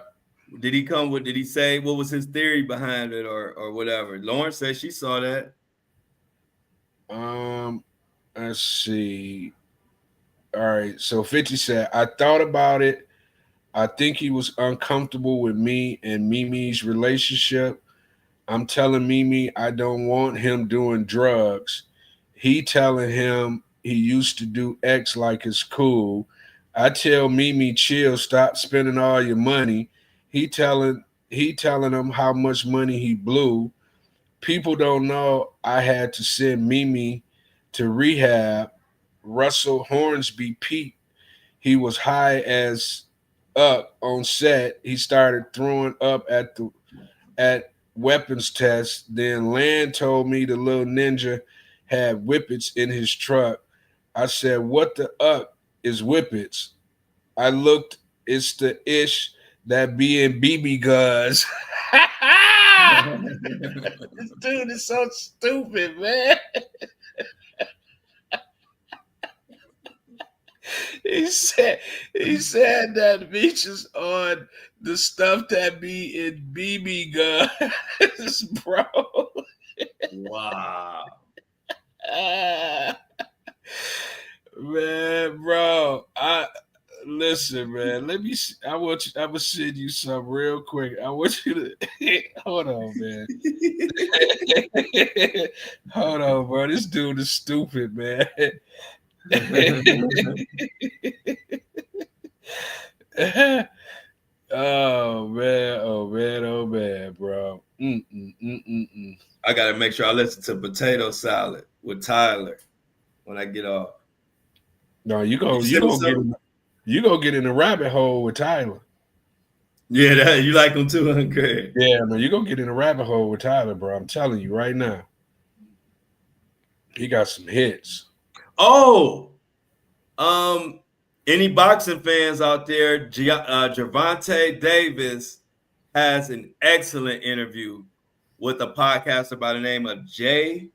A: Did he say what was his theory behind it or whatever? Lauren said she saw that.
B: Let's see. All right. So 50 said, I thought about it. I think he was uncomfortable with me and Mimi's relationship. I'm telling Mimi I don't want him doing drugs. He telling him he used to do X like it's cool. I tell Mimi chill, stop spending all your money. He telling him how much money he blew. People don't know I had to send Mimi to rehab. Russell Hornsby Pete, he was high as up on set. He started throwing up at weapons test. Then Land told me the little ninja had whippets in his truck. I said, "What the up is whippets?" I looked. It's the ish that be in BB guns. This dude is so stupid, man. He said that beaches on the stuff that be in BB guns, bro.
A: Wow.
B: Man, bro. Listen, man. Let me. I want you. I'm gonna send you some real quick. I want you to hold on, man. Hold on, bro. This dude is stupid, man. Oh man, oh man, oh man, bro.
A: I gotta make sure I listen to Potato Salad with Tyler when I get off.
B: No, you
A: You
B: go
A: send me
B: get
A: some?
B: in the rabbit hole with Tyler.
A: Yeah, you like them too, huh, Greg?
B: Yeah, man, you gonna get in the rabbit hole with Tyler, bro. I'm telling you right now. He got some hits.
A: Oh, um, any boxing fans out there? Gervonta Davis has an excellent interview with a podcaster by the name of Jay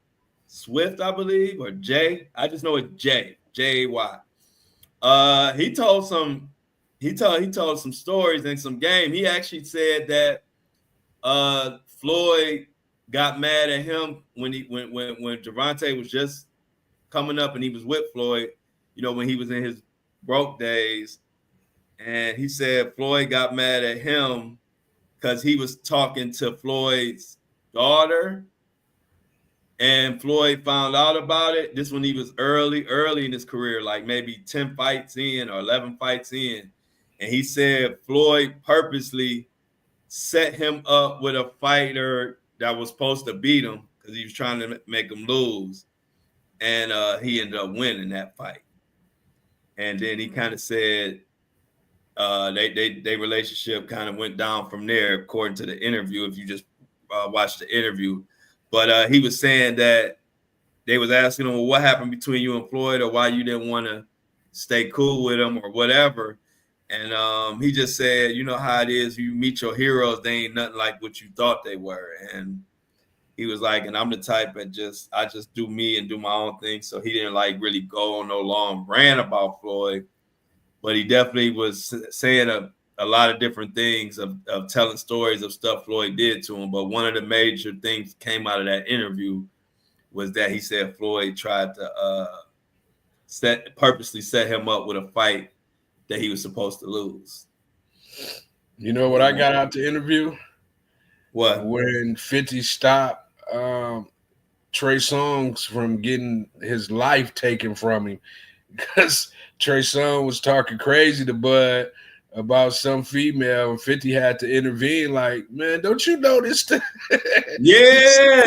A: Swift, I believe, or Jay. I just know it's Jay. He told some stories and some game. He actually said that Floyd got mad at him when Gervonta was just coming up and he was with Floyd, when he was in his broke days. And he said Floyd got mad at him because he was talking to Floyd's daughter. And Floyd found out about it. This when he was early in his career, like maybe 10 fights in or 11 fights in. And he said Floyd purposely set him up with a fighter that was supposed to beat him because he was trying to make him lose. And he ended up winning that fight. And then he kind of said they relationship kind of went down from there, according to the interview, if you just watch the interview. But he was saying that they was asking him, well, what happened between you and Floyd, or why you didn't want to stay cool with him or whatever. And he just said, you know how it is, you meet your heroes, they ain't nothing like what you thought they were. And he was like, and I'm the type that I just do me and do my own thing. So he didn't like really go on no long rant about Floyd, but he definitely was saying a lot of different things of telling stories of stuff Floyd did to him. But one of the major things came out of that interview was that he said Floyd tried to purposely set him up with a fight that he was supposed to lose.
B: You know what I got out the interview?
A: What?
B: When 50 stopped Trey Songz from getting his life taken from him, because Trey Songz was talking crazy to Bud about some female, and 50 had to intervene. Like, man, don't you know this?
A: Yeah.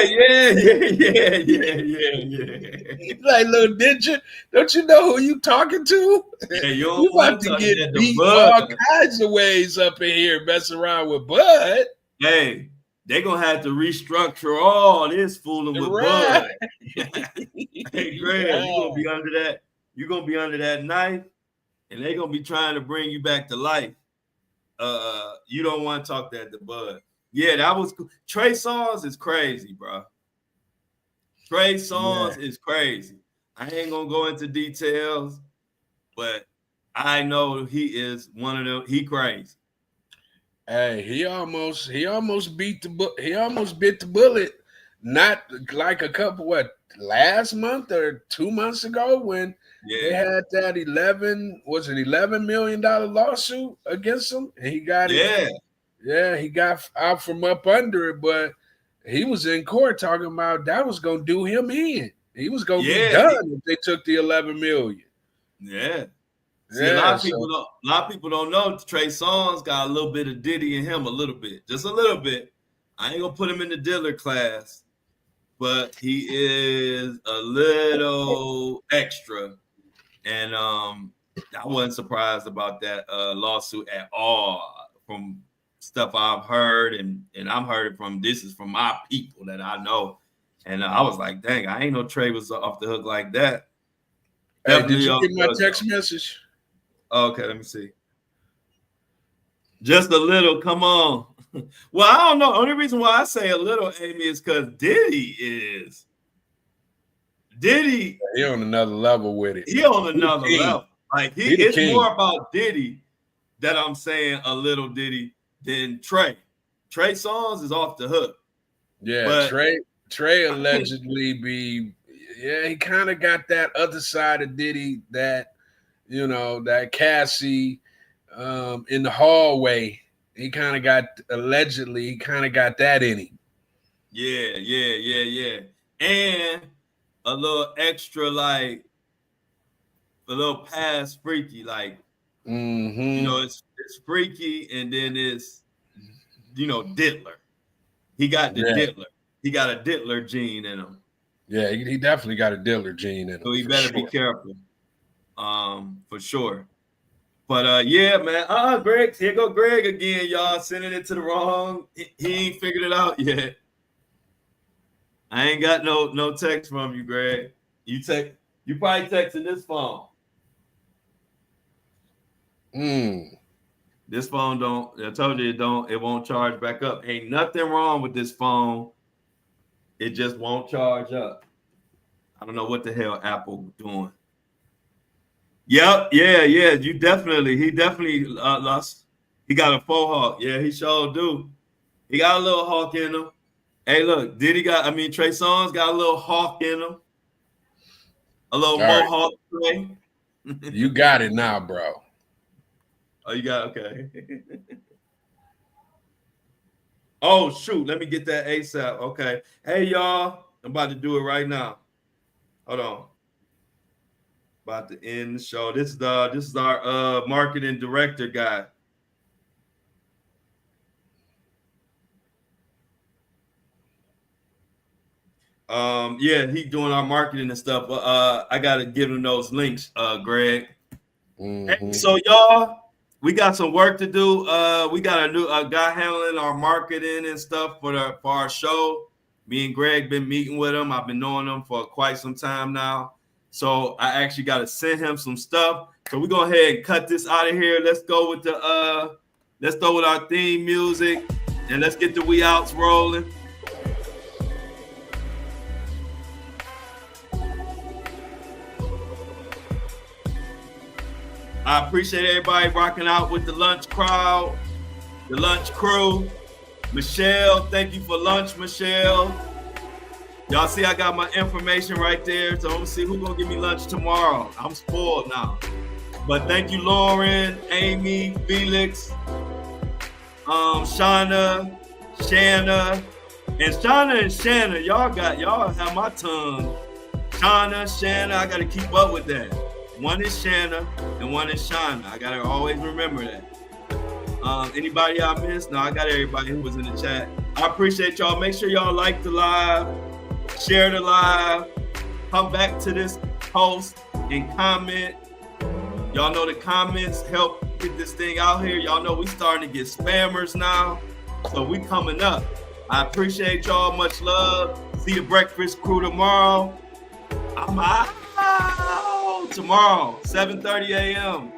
B: Like, little ninja, don't you know who you talking to?
A: Yeah,
B: you about to get beat all kinds of ways up in here, messing around with Bud.
A: Hey, They're gonna have to restructure all this fooling with
B: Right.
A: Bud. Hey, Greg, you're gonna be under that. You're gonna be under that knife, and they're gonna be trying to bring you back to life. You don't want to talk that to Bud. Yeah, that was cool. Trey Songz is crazy, bro. Trey Songz is crazy. I ain't gonna go into details, but I know he is one of them. He crazy.
B: Hey, he almost bit the bullet. Not like a couple last month or 2 months ago when they had that $11 million lawsuit against him, and he got it. Yeah, he got out from up under it, but he was in court talking about that was gonna do him in. He was gonna be done if they took the $11 million.
A: Yeah. See, a lot of people don't know Trey Songz got a little bit of Diddy in him, a little bit, just a little bit. I ain't gonna put him in the Diller class, but he is a little extra. And I wasn't surprised about that lawsuit at all from stuff I've heard, and I've heard it from my people that I know. And I was like, dang, I ain't know Trey was off the hook like that.
B: Hey, did you get my text message?
A: Okay, let me see. Just a little, come on. Well, I don't know. Only reason why I say a little, Amy, is because Diddy.
B: He on another level with it.
A: He on another level. Like it's more about Diddy that I'm saying a little Diddy than Trey. Trey Songz is off the hook.
B: Yeah, but Trey allegedly he kind of got that other side of Diddy that. That Cassie in the hallway, he kind of got that in him. Yeah. And a little extra, like a little past freaky, like it's freaky, and then it's Diddler. He got the Diddler. He got a Diddler gene in him. Yeah, he definitely got a Diddler gene in him.
A: So he better be careful. For sure. But yeah, man. Greg, here go Greg again, y'all, sending it to the wrong. He ain't figured it out yet. I ain't got no text from you, Greg. You probably texting this phone. This phone don't. I told you it won't charge back up. Ain't nothing wrong with this phone. It just won't charge up. I don't know what the hell Apple doing. Yep, yeah. He definitely lost. He got a faux hawk. Yeah, he sure do. He got a little hawk in him. Hey, look, Trey Songz got a little hawk in him. A little mohawk. Right.
B: You got it now, bro.
A: Oh, you got okay. Oh, shoot. Let me get that ASAP. Okay. Hey, y'all. I'm about to do it right now. Hold on. About to end the show. This is our marketing director guy. He doing our marketing and stuff. I gotta give him those links, Greg. Hey, so y'all, we got some work to do. We got a new guy handling our marketing and stuff for our show. Me and Greg been meeting with him. I've been knowing him for quite some time now. So I actually got to send him some stuff. So we're going to go ahead and cut this out of here. Let's go with our theme music, and let's get the We Outs rolling. I appreciate everybody rocking out with the lunch crowd, the lunch crew. Michelle, thank you for lunch, Michelle. Y'all see I got my information right there, so I'm gonna see who's gonna give me lunch tomorrow. I'm spoiled now. But thank you, Lauren, Amy, Felix, Shauna, Shanna, and Shanna. Y'all have my tongue. Shauna, Shanna, I gotta keep up with that. One is Shanna and one is Shauna. I gotta always remember that. Anybody I missed? No, I got everybody who was in the chat. I appreciate y'all. Make sure y'all like the live, share the live, come back to this post and comment. Y'all know the comments help get this thing out here. Y'all know we starting to get spammers now, so we coming up. I appreciate y'all. Much love. See the Breakfast Crew tomorrow. I'm out tomorrow, 7:30 a.m.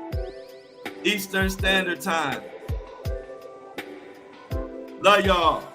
A: Eastern Standard Time. Love y'all.